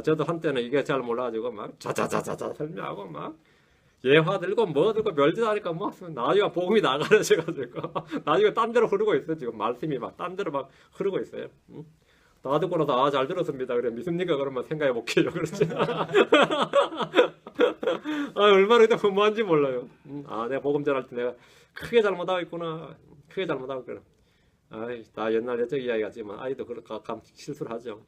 저도 한때는 이게 잘 몰라가지고 막 자자자자자 설명하고 막 예화 들고 뭐 들고 별짓 하니까 막 나중에 복음이 나가려져가지고 나중에 딴 데로 흐르고 있어요. 지금 말씀이 막 딴 데로 막 흐르고 있어요. 다 듣고 나서 잘 들었습니다. 그래 믿습니까? 그러면 생각해 볼게요. 그렇지. 얼마나 그때 무한지 몰라요. 내가 복음 전할 때 내가 크게 잘못하고 있구나. 크게 잘못하고 있구나. 다 옛날 옛적 이야기 같지만 아이도 그렇게 가끔 실수를 하죠.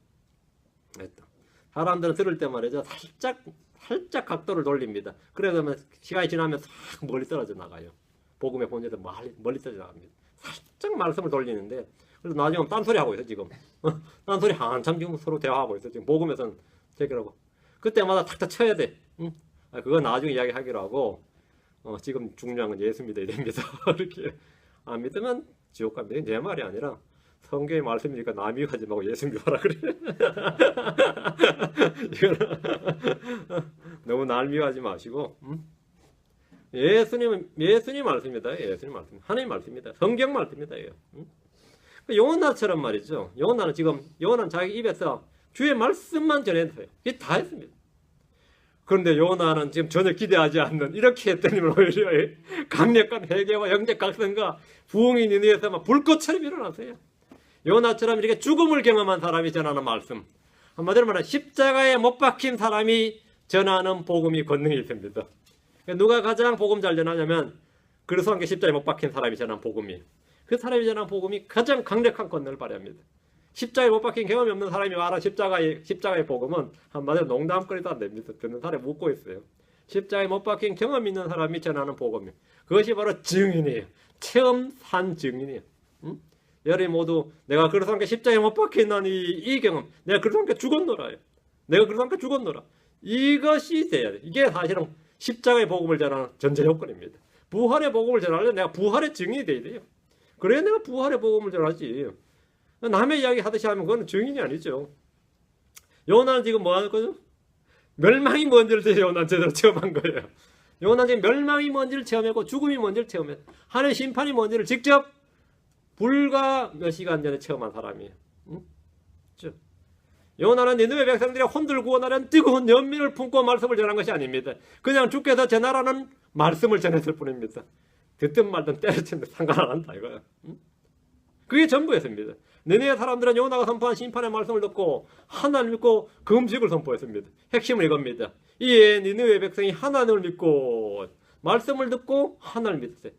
사람들은 들을 때 말이죠. 살짝 각도를 돌립니다. 그러면 시간이 지나면 싹 멀리 떨어져 나가요. 복음의 본질은 멀리 떨어져 나갑니다. 살짝 말씀을 돌리는데 그래서 나중에 딴소리 하고 있어 지금. 딴소리 한참 지금 서로 대화하고 있어 지금. 복음에서는 제기라고. 그때마다 탁탁 쳐야 돼. 그거 나중에 이야기하기로 하고 지금 중요한 건 예수 믿어야 됩니다. 이렇게 안 믿으면 지옥 갑니다. 내 말이 아니라 성경의 말씀이니까 남 미워하지 말고 예수 미워하라 그래. 너무 날 미워하지 마시고 예수님 말씀입니다. 예수님 말씀. 하나님 말씀입니다. 성경 말씀입니다. 요나처럼 말이죠. 요나는 자기 입에서 주의 말씀만 전했어요. 이게 다 했습니다. 그런데 요나는 지금 전혀 기대하지 않는 이렇게 했더니만 오히려 강력한 회개와 영적 각성과 부흥이 니느웨에서 막 불꽃처럼 일어났어요. 요나처럼 이렇게 죽음을 경험한 사람이 전하는 말씀, 한마디로 말하면 십자가에 못 박힌 사람이 전하는 복음이 권능이 있습니다. 누가 가장 복음 잘 전하냐면 그래서 한 게 십자가에 못 박힌 사람이 전하는 복음이에요. 그 사람이 전하는 복음이 가장 강력한 권능을 발휘합니다. 십자가에 못 박힌 경험이 없는 사람이 말한 십자가의 복음은 한마디로 농담거리도 안 됩니다. 듣는 사람이 묻고 있어요. 십자가에 못 박힌 경험이 있는 사람이 전하는 복음이에요. 그것이 바로 증인이에요. 체험 산 증인이에요. 응? 여러분 모두 내가 그래서 함께 십자가에 못 박힌다는 이 경험, 내가 그래서 함께 죽었노라요. 내가 그래서 함께 죽었노라. 이것이 돼야 돼. 이게 사실은 십자가의 복음을 전하는 전제 요건입니다. 부활의 복음을 전하려면 내가 부활의 증인이 돼야 돼요. 그래야 내가 부활의 복음을 전하지. 남의 이야기 하듯이 하면 그건 증인이 아니죠. 요나는 지금 뭐 하는 거죠? 멸망이 뭔지를 요나는 제대로 체험한 거예요. 요나는 지금 멸망이 뭔지를 체험했고 죽음이 뭔지를 체험했고 하나님의 심판이 뭔지를 직접 불과 몇 시간 전에 체험한 사람이에요. 응? 요나는 니느웨 백성들의 혼들 구원하려는 뜨거운 연민을 품고 말씀을 전한 것이 아닙니다. 그냥 주께서 전하라는 말씀을 전했을 뿐입니다. 듣든 말든 때려치면 상관 안 한다 이거야. 응? 그게 전부였습니다. 니느웨 사람들은 요나가 선포한 심판의 말씀을 듣고 하나님을 믿고 금식을 선포했습니다. 핵심은 이겁니다. 이에 니느웨 백성이 하나님을 믿고 말씀을 듣고 하나님을 믿었어요.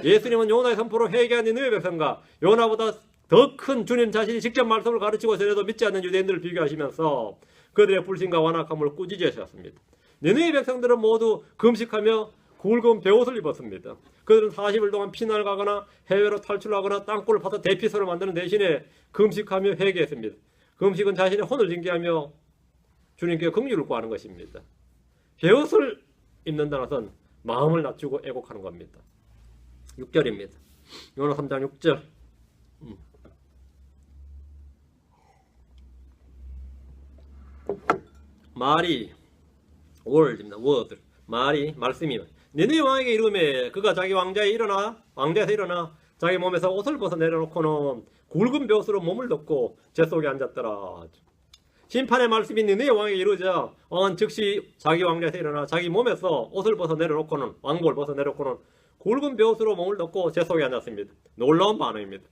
예수님은 요나의 선포로 회개한 니느웨 백성과 요나보다 더 큰 주님 자신이 직접 말씀을 가르치고 전해도 믿지 않는 유대인들을 비교하시면서 그들의 불신과 완악함을 꾸짖으셨습니다. 니느웨 백성들은 모두 금식하며 굵은 베옷을 입었습니다. 그들은 40일 동안 피난을 가거나 해외로 탈출하거나 땅굴을 파서 대피소를 만드는 대신에 금식하며 회개했습니다. 금식은 자신의 혼을 징계하며 주님께 긍휼을 구하는 것입니다. 베옷을 입는다는 것은 마음을 낮추고 애곡하는 겁니다. 6절입니다. 요나 3장 6절. 말이 word 말이 말씀이 니느웨 왕에게 이르매 그가 자기 왕자에서 일어나 자기 몸에서 옷을 벗어 내려놓고는 굵은 벼옷으로 몸을 덮고 제 속에 앉았더라. 심판의 말씀이 니느웨 왕에게 이르자 왕은 즉시 자기 왕자에서 일어나 자기 몸에서 옷을 벗어 내려놓고는 왕복을 벗어 내려놓고는 굵은 벼옷으로 몸을 덮고 제 속에 앉았습니다. 놀라운 반응입니다.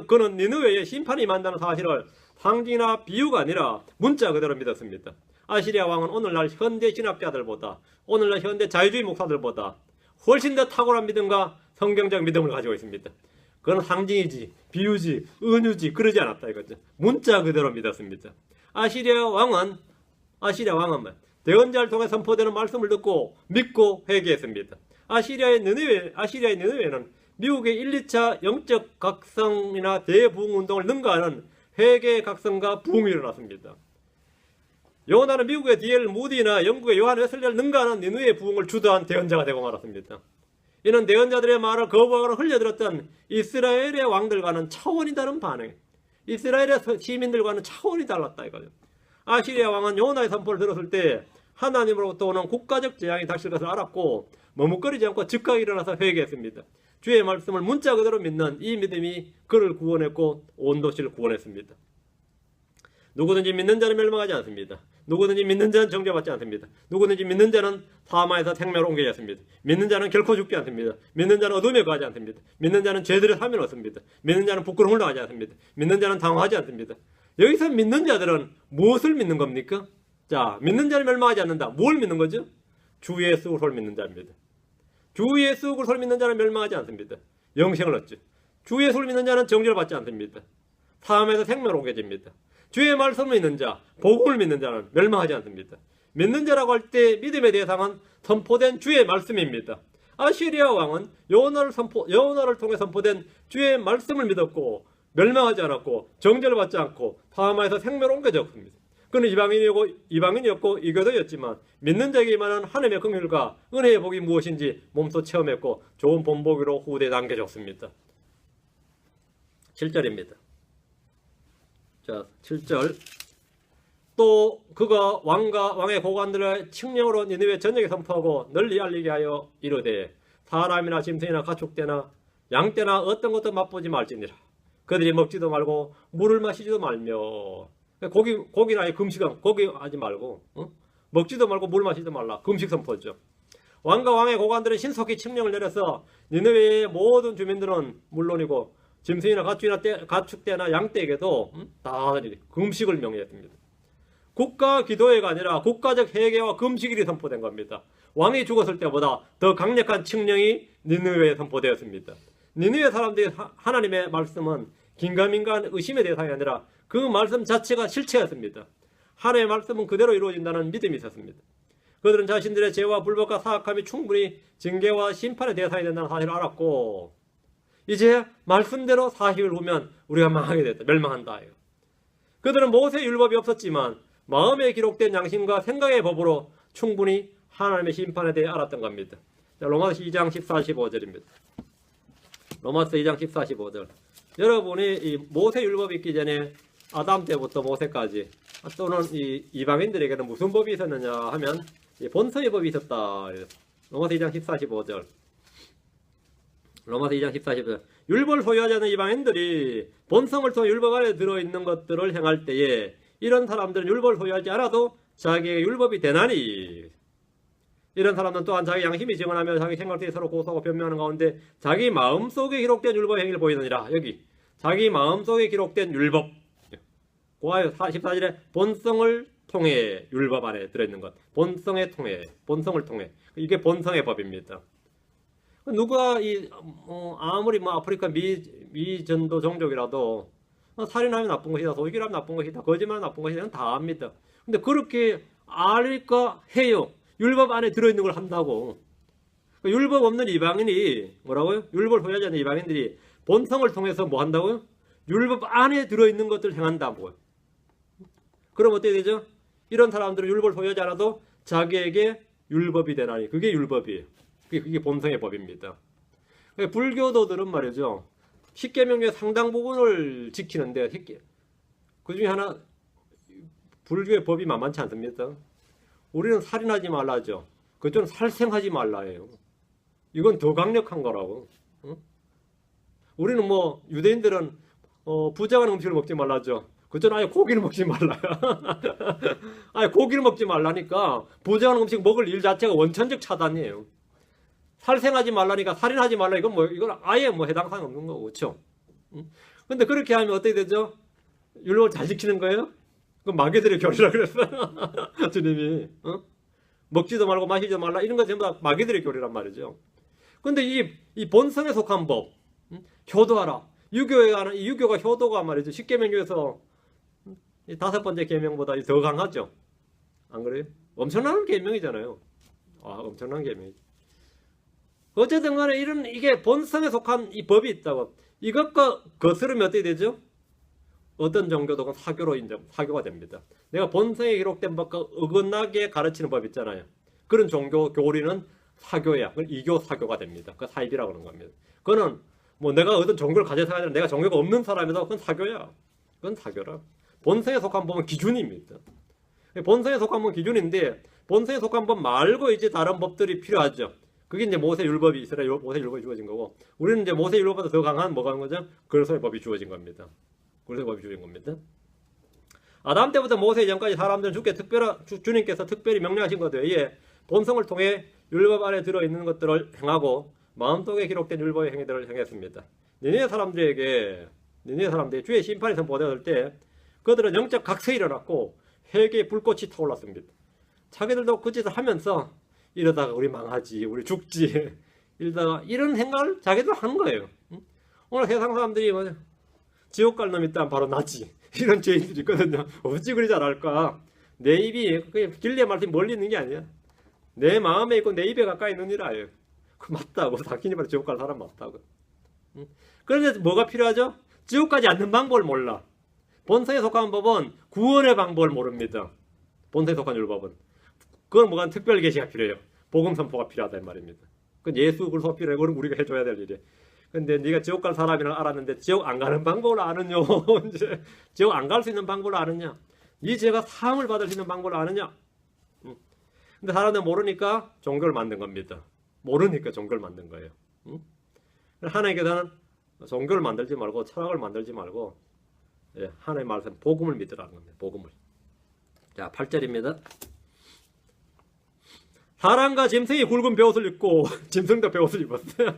그는 니느웨에 심판이 임한다는 사실을 상징이나 비유가 아니라 문자 그대로 믿었습니다. 아시리아 왕은 오늘날 현대 신학자들보다 오늘날 현대 자유주의 목사들보다 훨씬 더 탁월한 믿음과 성경적 믿음을 가지고 있습니다. 그건 상징이지 비유지 은유지 그러지 않았다 이거죠. 문자 그대로 믿었습니다. 아시리아 왕은 대언자를 통해 선포되는 말씀을 듣고 믿고 회개했습니다. 아시리아의 느느웨는 미국의 1, 2차 영적 각성이나 대부흥 운동을 능가하는 회개의 각성과 부흥이 일어났습니다. 요나는 미국의 D.L. 무디나 영국의 요한 웨슬리를 능가하는 니느웨의 부흥을 주도한 대언자가 되고 말았습니다. 이는 대언자들의 말을 거부하거나 흘려들었던 이스라엘의 왕들과는 차원이 다른 반응, 이스라엘의 시민들과는 차원이 달랐다 이거죠. 아시리아 왕은 요나의 선포를 들었을 때 하나님으로부터 오는 국가적 재앙이 닥칠 것을 알았고 머뭇거리지 않고 즉각 일어나서 회개했습니다. 주의 말씀을 문자 그대로 믿는 이 믿음이 그를 구원했고 온 도시를 구원했습니다. 누구든지 믿는 자는 멸망하지 않습니다. 누구든지 믿는 자는 정죄받지 않습니다. 누구든지 믿는 자는 사마에서 생명으로 옮겨지 않습니다. 믿는 자는 결코 죽지 않습니다. 믿는 자는 어둠에 가지 않습니다. 믿는 자는 죄들의 사면을 얻습니다. 믿는 자는 부끄러움을 당하지 않습니다. 믿는 자는 당황하지 않습니다. 여기서 믿는 자들은 무엇을 믿는 겁니까? 자, 믿는 자는 멸망하지 않는다. 뭘 믿는 거죠? 주 예수 그리스도를 믿는 자입니다. 주 예수 그리스도를 믿는 자는 멸망하지 않습니다. 영생을 얻죠. 주 예수를 믿는 자는 정죄를 받지 않습니다. 사함에서 생명으로 옮겨집니다. 주의 말씀을 믿는 자, 복음을 믿는 자는 멸망하지 않습니다. 믿는 자라고 할 때 믿음의 대상은 선포된 주의 말씀입니다. 아시리아 왕은 요나를 통해 선포된 주의 말씀을 믿었고 멸망하지 않았고 정죄를 받지 않고 사함에서 생명으로 옮겨졌습니다. 그는 이방인이었고 이교도였지만 믿는 자에게 임하는 하나님의 긍휼과 은혜의 복이 무엇인지 몸소 체험했고 좋은 본보기로 후대에 남겨졌습니다. 7절입니다. 자, 7절. 또 그가 왕의 고관들을 칙령으로 니느웨 전역에 선포하고 널리 알리게 하여 이르되 사람이나 짐승이나 가축떼나 양떼나 어떤 것도 맛보지 말지니라. 그들이 먹지도 말고 물을 마시지도 말며 고기나 금식은 고기 하지 말고 먹지도 말고 물 마시지도 말라. 금식 선포죠. 왕과 왕의 고관들은 신속히 칙령을 내려서 니느웨의 모든 주민들은 물론이고 짐승이나 가축대나 양떼에게도 다 금식을 명령했습니다. 국가 기도회가 아니라 국가적 회개와 금식일이 선포된 겁니다. 왕이 죽었을 때보다 더 강력한 칙령이 니느웨에 선포되었습니다. 니느웨 사람들이 하나님의 말씀은 긴가민가한 의심의 대상이 아니라 그 말씀 자체가 실체였습니다. 하나님의 말씀은 그대로 이루어진다는 믿음이 있었습니다. 그들은 자신들의 죄와 불법과 사악함이 충분히 징계와 심판의 대상이 된다는 사실을 알았고 이제 말씀대로 40일 후면 우리가 망하게 됐다. 멸망한다. 그들은 모세의 율법이 없었지만 마음에 기록된 양심과 생각의 법으로 충분히 하나님의 심판에 대해 알았던 겁니다. 자, 로마서 2장 14, 15절입니다. 로마서 2장 14, 15절. 여러분이 이 모세 율법이 있기 전에 아담 때부터 모세까지 또는 이 이방인들에게는 무슨 법이 있었느냐 하면 본성의 법이 있었다. 로마서 2장 14, 15절. 로마서 2장 14, 15절. 율법을 소유하지 않는 이방인들이 본성을 통해 율법 안에 들어있는 것들을 행할 때에 이런 사람들은 율법을 소유하지 않아도 자기의 율법이 되나니 이런 사람들은 또한 자기 양심이 증언하며 자기 생각들이 서로 고소하고 변명하는 가운데 자기 마음속에 기록된 율법 행위를 보이느니라. 여기 자기 마음속에 기록된 율법 고하여 14절에 본성을 통해 율법 안에 들어있는 것 본성을 통해 이게 본성의 법입니다. 누가 아무리 아프리카 미전도 종족이라도 살인하면 나쁜 것이다, 도둑질하면 나쁜 것이다, 거짓말하면 나쁜 것이다, 다 압니다. 근데 그렇게 알까 해요. 율법 안에 들어있는 걸 한다고. 율법 없는 이방인이 뭐라고요? 율법을 소유하지 않는 이방인들이 본성을 통해서 뭐 한다고요? 율법 안에 들어있는 것들 행한다고요. 그럼 어떻게 되죠? 이런 사람들은 율법을 소유하지 않아도 자기에게 율법이 되나니 그게 율법이에요. 그게 본성의 법입니다. 불교도들은 말이죠. 십계명 중에 상당 부분을 지키는데 그 중에 하나 불교의 법이 만만치 않습니다. 우리는 살인하지 말라죠. 그쪽은 살생하지 말라예요. 이건 더 강력한 거라고. 우리는 유대인들은 부정한 음식을 먹지 말라죠. 그쪽은 아예 고기를 먹지 말라요. 아예 고기를 먹지 말라니까 부정한 음식 먹을 일 자체가 원천적 차단이에요. 살생하지 말라니까 살인하지 말라 이건 아예 해당사항 없는 거고 그렇죠? 근데 그렇게 하면 어떻게 되죠? 율법을 잘 지키는 거예요? 그건 마귀들의 교리라 그랬어요. 주님이 먹지도 말고 마시지도 말라 이런 거 전부 다 마귀들의 교리란 말이죠. 근데 이 본성에 속한 법 효도하라. 유교가 효도가 말이죠. 십계명 중에서 이 5번째 계명보다 더 강하죠. 안 그래요? 엄청난 계명이잖아요. 엄청난 계명. 어쨌든 간에 이게 본성에 속한 이 법이 있다고. 이것과 거스르면 어떻게 되죠? 어떤 종교도 사교가 됩니다. 내가 본성에 기록된 법과 어긋나게 가르치는 법 있잖아요. 그런 종교 교리는 사교야. 그건 이교 사교가 됩니다. 그 사입이라고 하는 겁니다. 그거는 내가 어떤 종교를 가져서 아니라 내가 종교가 없는 사람이다. 그건 사교야. 그건 사교라. 본성에 속한 법은 기준입니다. 본성에 속한 법은 기준인데 본성에 속한 법 말고 이제 다른 법들이 필요하죠. 그게 이제 모세 율법이 이스라엘 모세 율법이 주어진 거고 우리는 이제 모세 율법보다 더 강한 뭐가 하는 거죠? 그리스도의 법이 주어진 겁니다. 그리스도의 법이 주어진 겁니다. 아담 때부터 모세 이전까지 사람들은 주님께서 특별히 명령하신 것 외에 본성을 통해 율법 안에 들어있는 것들을 행하고 마음속에 기록된 율법의 행위들을 행했습니다. 니네 사람들이 주의 심판이 선포되었을 때 그들은 영적 각성이 일어났고 회개의 불꽃이 타올랐습니다. 자기들도 그 짓을 하면서 이러다가 우리 망하지, 우리 죽지, 이러다가 이런 생각을 자기들 하는 거예요. 오늘 세상 사람들이 지옥 갈 놈 있다면 바로 나지. 이런 죄인들이 있거든요. 어찌 그리 잘할까? 내 입이 길리의 말씀이 멀리 있는 게 아니야. 내 마음에 있고 내 입에 가까이 있느니라. 그 맞다고. 사키니 말해 지옥 갈 사람 맞다고. 그런데 뭐가 필요하죠? 지옥 가지 않는 방법을 몰라. 본성에 속한 법은 구원의 방법을 모릅니다. 본성에 속한 율법은. 그건 뭐가 특별 계시가 필요해요. 복음 선포가 필요하다 이 말입니다. 그건 예수 그리스도 필요해. 그건 우리가 해줘야 될 일이에요. 근데 네가 지옥 갈 사람이라 알았는데 지옥 안 가는 방법을 아느냐? 이제 지옥 안 갈 수 있는 방법을 아느냐? 네 죄가 사함을 받을 수 있는 방법을 아느냐? 근데 사람들 모르니까 종교를 만든 겁니다. 모르니까 종교를 만든 거예요. 하나님께서는 종교를 만들지 말고 철학을 만들지 말고 하나님의 말씀 복음을 믿으라는 겁니다. 복음을. 자, 8절입니다. 사람과 짐승이 굵은 베옷을 입고 짐승도 베옷을 입었어요.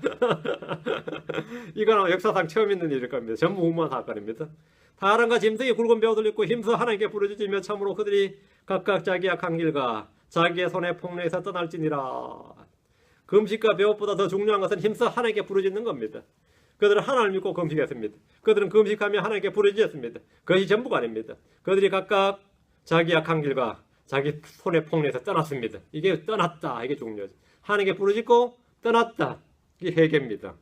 이거는 역사상 처음 있는 일일 겁니다. 전무후무한 사건입니다. 사람과 짐승이 굵은 베옷을 입고 힘써 하나님께 부르짖으며 참으로 그들이 각각 자기 악한 길과 자기의 손에 폭로해서 떠날지니라. 금식과 베옷보다 더 중요한 것은 힘써 하나님께 부르짖는 겁니다. 그들은 하나님을 믿고 금식했습니다. 그들은 금식하며 하나님께 부르짖었습니다. 그것이 전부가 아닙니다. 그들이 각각 자기 악한 길과 자기 손에 폭로해서 떠났습니다. 이게 떠났다. 이게 중요하죠. 하나님께 부르짖고 떠났다. 이게 회개입니다.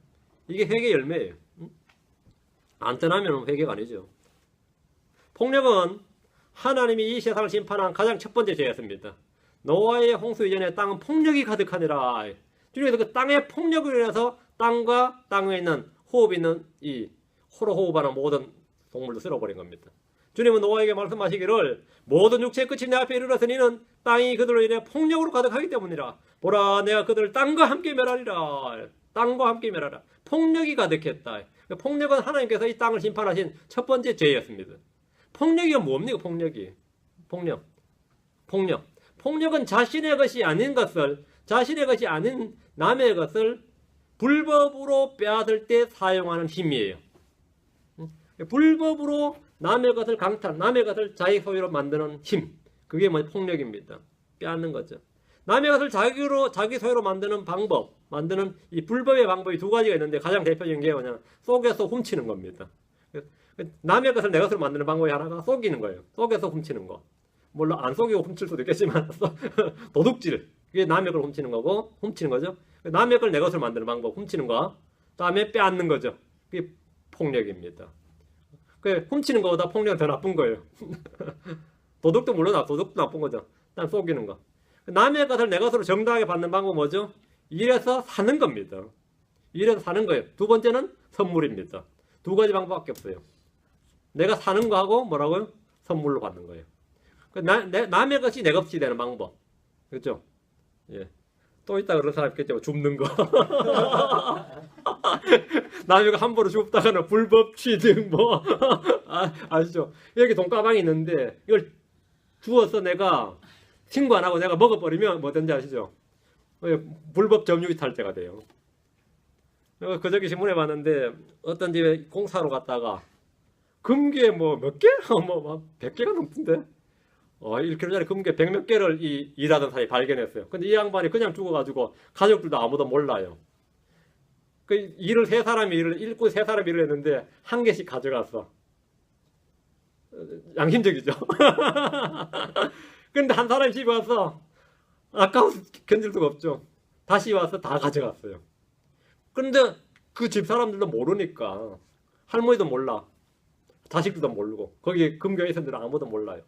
이게 회개 열매예요. 안 떠나면 회개가 아니죠. 폭력은 하나님이 이 세상을 심판한 가장 첫 번째 죄였습니다. 노아의 홍수 이전에 땅은 폭력이 가득하니라. 주님께서 그 땅의 폭력으로 인해서 땅과 땅에 있는 호흡 있는 이 호로 호흡하는 모든 동물도 쓸어버린 겁니다. 주님은 노아에게 말씀하시기를 모든 육체의 끝이 내 앞에 이르렀으니 이는 땅이 그들로 인해 폭력으로 가득하기 때문이라. 보라 내가 그들을 땅과 함께 멸하리라. 땅과 함께 멸하라. 폭력이 가득했다. 폭력은 하나님께서 이 땅을 심판하신 첫 번째 죄였습니다. 폭력이 뭡니까? 폭력은 자신의 것이 아닌 것을, 자신의 것이 아닌 남의 것을 불법으로 빼앗을 때 사용하는 힘이에요. 불법으로 남의 것을 강탈, 남의 것을 자기 소유로 만드는 힘. 그게 폭력입니다. 빼앗는 거죠. 남의 것을 자기 소유로 만드는 방법, 만드는 이 불법의 방법이 두 가지가 있는데 가장 대표적인 게 뭐냐? 속에서 훔치는 겁니다. 남의 것을 내 것으로 만드는 방법이 하나가 속이는 거예요. 속에서 훔치는 거. 물론 안 속이고 훔칠 수도 있겠지만 도둑질. 그게 남의 걸 훔치는 거고, 훔치는 거죠. 남의 걸 내 것으로 만드는 방법, 훔치는 거. 다음에 빼앗는 거죠. 그게 폭력입니다. 훔치는 것보다 폭력은 더 나쁜 거예요. 도둑도 물론 도둑도 나쁜 거죠. 난 속이는 거. 남의 것을 내 것으로 정당하게 받는 방법은 뭐죠? 일해서 사는 겁니다. 일해서 사는 거예요. 두 번째는 선물입니다. 두 가지 방법밖에 없어요. 내가 사는 거하고 뭐라고요? 선물로 받는 거예요. 남의 것이 내 것이 되는 방법. 그렇죠? 예. 또 있다 그런 사람 있겠죠. 줍는 거. 남의 거 함부로 줍다가는 불법 취득 뭐 아시죠? 여기 돈가방이 있는데 이걸 주워서 내가 신고 안 하고 내가 먹어버리면 뭐든지 아시죠? 불법 점유이탈죄가 돼요. 그저께 신문에 봤는데 어떤 집에 공사로 갔다가 금괴 뭐 몇 개? 뭐 100개가 넘던데 1kg짜리 금괴 100몇 개를 일하던 사이에 발견했어요. 근데 이 양반이 그냥 죽어가지고 가족들도 아무도 몰라요. 그 일을 일꾼 세 사람이 일을 했는데 한 개씩 가져갔어. 양심적이죠. 근데 한 사람이 집에 와서 아까워서 견딜 수가 없죠. 다시 와서 다 가져갔어요. 근데 그 집 사람들도 모르니까 할머니도 몰라. 자식들도 모르고 거기 금괴에 있었는데 아무도 몰라요.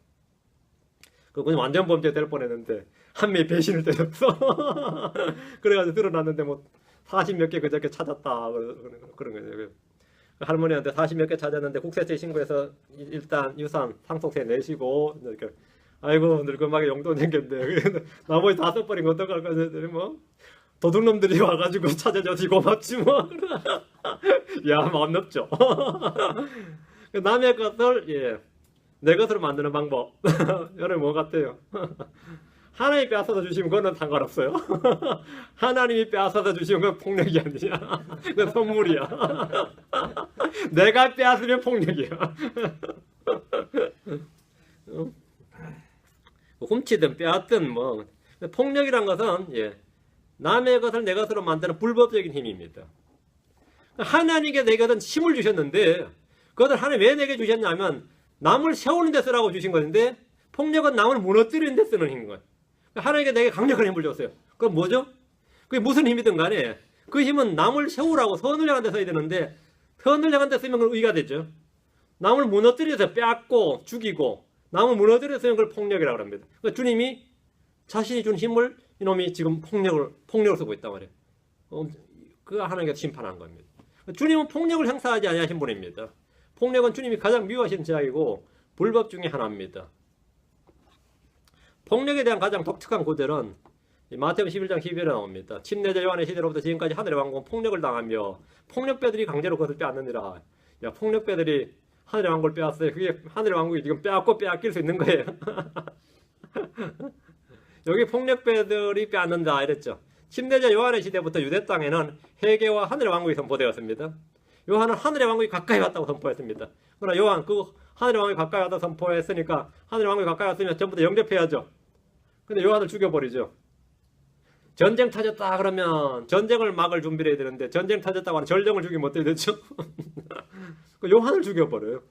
그건 완전 범죄 될 뻔했는데 한 명이 배신을 때렸어. 그래가지고 드러났는데 뭐 40몇 개 그저께 찾았다 그런 거예요. 할머니한테 40몇 개 찾았는데 국세청 신고해서 일단 유산 상속세 내시고 이렇게 아이고 늙은막에 용돈 생겼네. 나머지 다 써버린 거 어떡할 거야. 뭐 도둑놈들이 와가지고 찾아줘서 고맙지 뭐. 야 마음 넓죠. 남의 것을 내 것으로 만드는 방법. 여러분 뭐 같아요? 하나님이 빼앗아서 주시면 그거는 상관없어요. 하나님이 빼앗아서 주시면 그건 폭력이 아니야. 그건 선물이야. 내가 빼앗으면 폭력이야. 훔치든 빼앗든 뭐 폭력이란 것은 남의 것을 내 것으로 만드는 불법적인 힘입니다. 하나님께 내게는 힘을 주셨는데 그것을 하나님 왜 내게 주셨냐면 남을 세우는 데 쓰라고 주신 것인데 폭력은 남을 무너뜨리는 데 쓰는 힘인 거예요. 하나님께 내게 강력한 힘을 줬어요. 그건 뭐죠? 그게 무슨 힘이든 간에 그 힘은 남을 세우라고 선을 향한 데 써야 되는데 선을 향한 데 쓰면 그건 의가 되죠. 남을 무너뜨려서 빼앗고 죽이고 남을 무너뜨려서 쓰면 그걸 폭력이라고 합니다. 그러니까 주님이 자신이 준 힘을 이놈이 지금 폭력을 쓰고 있단 말이에요. 그가 하나님께서 심판한 겁니다. 주님은 폭력을 행사하지 아니하신 분입니다. 폭력은 주님이 가장 미워하시는 죄악이고 불법 중에 하나입니다. 폭력에 대한 가장 독특한 구절은 마태복음 11장 12절에 나옵니다. 침례자 요한의 시대로부터 지금까지 하늘의 왕국은 폭력을 당하며 폭력배들이 강제로 그것을 빼앗느니라. 야, 폭력배들이 하늘의 왕국을 빼앗어요. 그게 하늘의 왕국이 지금 빼앗고 빼앗길 수 있는 거예요. 여기 폭력배들이 빼앗는다 이랬죠. 침례자 요한의 시대부터 유대 땅에는 회개와 하늘의 왕국이 선포되었습니다. 요한은 하늘의 왕국이 가까이 왔다고 선포했습니다. 그러나 요한 그 하늘의 왕국이 가까이 왔다고 선포했으니까 하늘의 왕국이 가까이 왔으면 전부 다 영접해야죠. 근데 요한을 죽여버리죠. 전쟁 터졌다 그러면 전쟁을 막을 준비를 해야 되는데 전쟁 터졌다고 하는 전령을 죽이면 어떻게 되죠? 그 요한을 죽여버려요.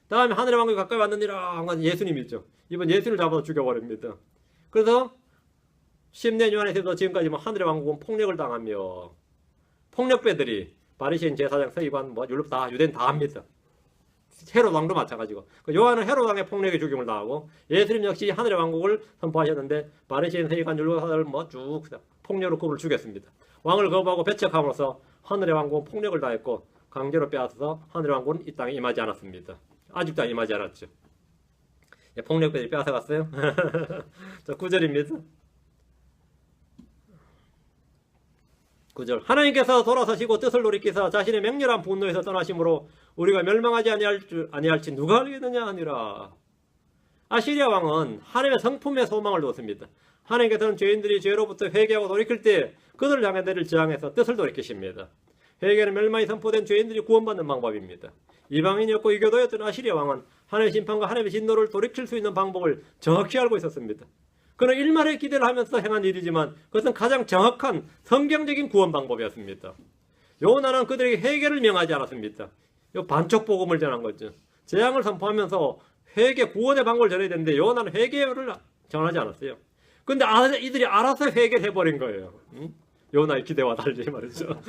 다음에 하늘의 왕국이 가까이 왔느니라 한 예수님이죠. 이번 예수를 잡아서 죽여버립니다. 그래서 10년 요한에서부터 지금까지 뭐 하늘의 왕국은 폭력을 당하며 폭력배들이 바리새인 제사장 서기관 뭐 율법 다 유대인 다 합니다. 헤롯 왕도 마찬가지고 요한은 헤롯 왕의 폭력에 죽임을 당하고 예수님 역시 하늘의 왕국을 선포하셨는데 바리새인 서기관 율법사들 뭐 쭉 폭력으로 그분을 죽였습니다. 왕을 거부하고 배척함으로써 하늘의 왕국은 폭력을 다했고 강제로 빼앗아서 하늘의 왕국은 이 땅에 임하지 않았습니다. 아직도 임하지 않았죠. 폭력배들이 빼앗아갔어요. 자, 9절입니다. 9절 하나님께서 돌아서시고 뜻을 돌이키사 자신의 맹렬한 분노에서 떠나심으로 우리가 멸망하지 아니할지 누가 알겠느냐 하니라. 아시리아 왕은 하나님의 성품에 소망을 두었습니다. 하나님께서는 죄인들이 죄로부터 회개하고 돌이킬 때 그들을 향해 내릴 저항해서 뜻을 돌이키십니다. 회개는 멸망이 선포된 죄인들이 구원받는 방법입니다. 이방인이었고 이교도였던 아시리아 왕은 하나님의 심판과 하나님의 진노를 돌이킬 수 있는 방법을 정확히 알고 있었습니다. 그는 일말의 기대를 하면서 행한 일이지만 그것은 가장 정확한 성경적인 구원 방법이었습니다. 요나는 그들에게 회개를 명하지 않았습니다. 이 반쪽 복음을 전한 거죠. 재앙을 선포하면서 회개 구원의 방법을 전해야 되는데 요나는 회개를 전하지 않았어요. 근데 이들이 알아서 회개를 해버린 거예요. 요나의 기대와 달리 말이죠.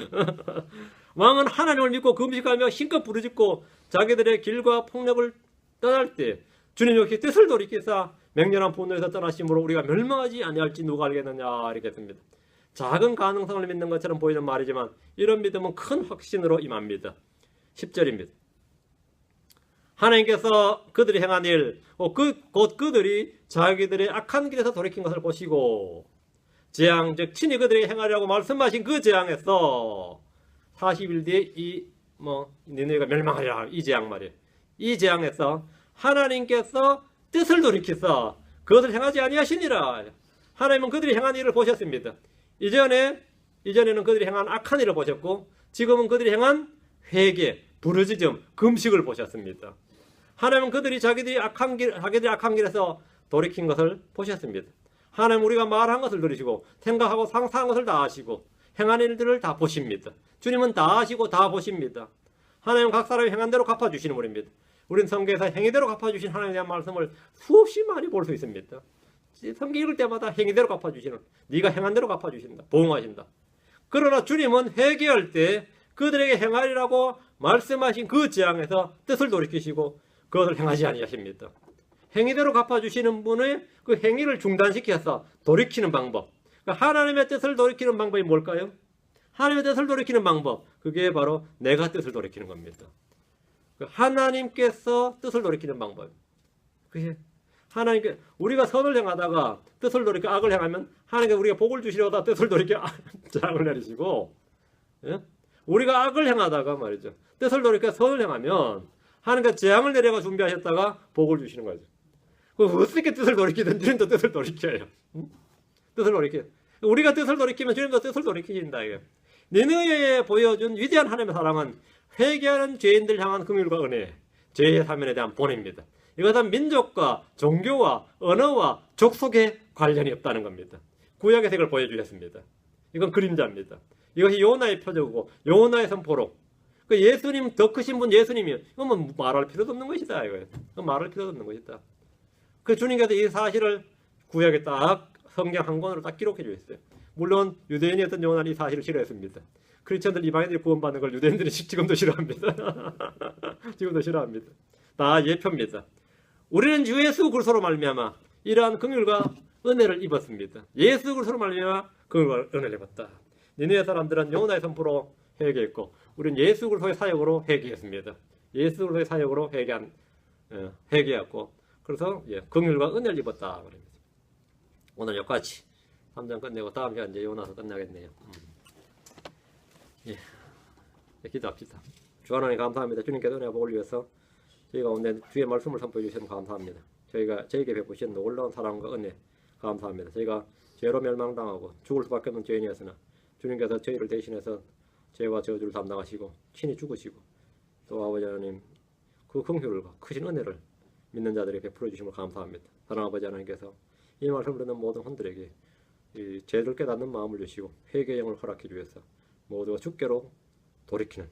왕은 하나님을 믿고 금식하며 힘껏 부르짖고 자기들의 길과 폭력을 떠날 때 주님 역시 뜻을 돌이키사 맹렬한 분노에서 떠나심으로 우리가 멸망하지 아니할지 누가 알겠느냐 이렇게 했습니다. 작은 가능성을 믿는 것처럼 보이는 말이지만 이런 믿음은 큰 확신으로 임합니다. 10절입니다. 하나님께서 그들이 행한 일, 곧 그들이 자기들의 악한 길에서 돌이킨 것을 보시고 재앙, 즉 친히 그들이 행하려고 말씀하신 그 재앙에서 40일 뒤에 니네가 멸망하리라 이 재앙 말이에요. 이 재앙에서 하나님께서 뜻을 돌이키사 그것을 행하지 아니하시니라. 하나님은 그들이 행한 일을 보셨습니다. 이전에는 그들이 행한 악한 일을 보셨고 지금은 그들이 행한 회개, 부르짖음, 금식을 보셨습니다. 하나님은 그들이 자기들이 악한 길에서 돌이킨 것을 보셨습니다. 하나님은 우리가 말한 것을 들으시고 생각하고 상상한 것을 다 아시고 행한 일들을 다 보십니다. 주님은 다 아시고 다 보십니다. 하나님은 각 사람이 행한 대로 갚아주시는 분입니다. 우리는 성경에서 행위대로 갚아주신 하나님에 대한 말씀을 수없이 많이 볼 수 있습니다. 성경 읽을 때마다 행위대로 갚아주시는, 네가 행한 대로 갚아주신다, 보응하신다. 그러나 주님은 회개할 때 그들에게 행하리라고 말씀하신 그 재앙에서 뜻을 돌이키시고 그것을 행하지 아니하십니다. 행위대로 갚아주시는 분의 그 행위를 중단시켜서 돌이키는 방법. 그러니까 하나님의 뜻을 돌이키는 방법이 뭘까요? 하나님의 뜻을 돌이키는 방법. 그게 바로 내가 뜻을 돌이키는 겁니다. 하나님께서 뜻을 돌이키는 방법. 그게 하나님께 우리가 선을 행하다가 뜻을 돌이켜 악을 행하면 하나님께서 우리가 복을 주시려다 뜻을 돌이켜 재앙을 내리시고, 예? 우리가 악을 행하다가 말이죠. 뜻을 돌이켜 선을 행하면 하나님께서 재앙을 내려가 준비하셨다가 복을 주시는 거죠. 어떻게 뜻을 돌이키든 주님도 뜻을 돌이켜요. 뜻을 돌이켜요. 우리가 뜻을 돌이키면 주님도 뜻을 돌이키신다. 이게. 니느웨에 보여준 위대한 하나님의 사랑은 회개하는 죄인들 향한 긍휼과 은혜, 죄의 사면에 대한 본입니다. 이것은 민족과 종교와 언어와 족속에 관련이 없다는 겁니다. 구약의 색을 보여주셨습니다. 이건 그림자입니다. 이것이 요나의 표적이고 요나의 선포로. 그 예수님 더 크신 분 예수님이 이건 말할 필요도 없는 것이다. 이거예요. 말할 필요도 없는 것이다. 그 주님께서 이 사실을 구약에 딱 성경 한 권으로 딱 기록해 주셨어요. 물론 유대인이었던 요나는 이 사실을 싫어했습니다. 크리스천들 이방인들이 구원받는 걸 유대인들이 지금도 싫어합니다. 지금도 싫어합니다. 다 예표입니다. 우리는 주 예수 그리스도로 말미암아 이러한 긍휼과 은혜를 입었습니다. 예수 그리스도로 말미암아 긍휼과 은혜를 입었다. 니느웨 사람들은 요나의 선포로 회개했고 우리는 예수 그리스도의 사역으로 회개했습니다. 예수 그리스도의 사역으로 회개했고 그래서 긍휼과 은혜를 입었다. 오늘 여기까지 3장 끝내고 다음 시간 이제 요나서 끝나겠네요. 기도합시다. 주 하나님 감사합니다. 주님께서 은혜와 복을 위해서 저희가 오늘 주의 말씀을 선포해 주셔서 감사합니다. 저희에게 베푸신 놀라운 사랑과 은혜 감사합니다. 저희가 죄로 멸망당하고 죽을 수밖에 없는 죄인이었으나 주님께서 저희를 대신해서 죄와 저주를 담당하시고 친히 죽으시고 또 아버지 하나님 그 긍휼과 크신 은혜를 믿는 자들에게 베풀어 주심을 감사합니다. 사랑하는 아버지 하나님께서 이 말씀을 듣는 모든 혼들에게 이 죄를 깨닫는 마음을 주시고 회개의 영을 허락해 주셔서 모두가 주께로 돌이키는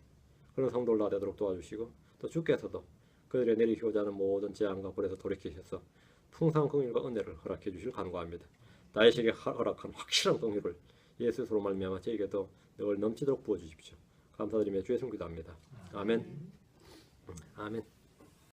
그런 성도를 다 되도록 도와주시고 또 주께서도 그들의 내리시고자 하는 모든 재앙과 불에서 돌이키셔서 풍성한 긍휼과 은혜를 허락해 주실 간구합니다. 다윗에게 허락한 확실한 긍휼을 예수로 말미암아 저에게도 늘 넘치도록 부어주십시오. 감사드리며 주의 손 기도합니다. 아멘. 아멘.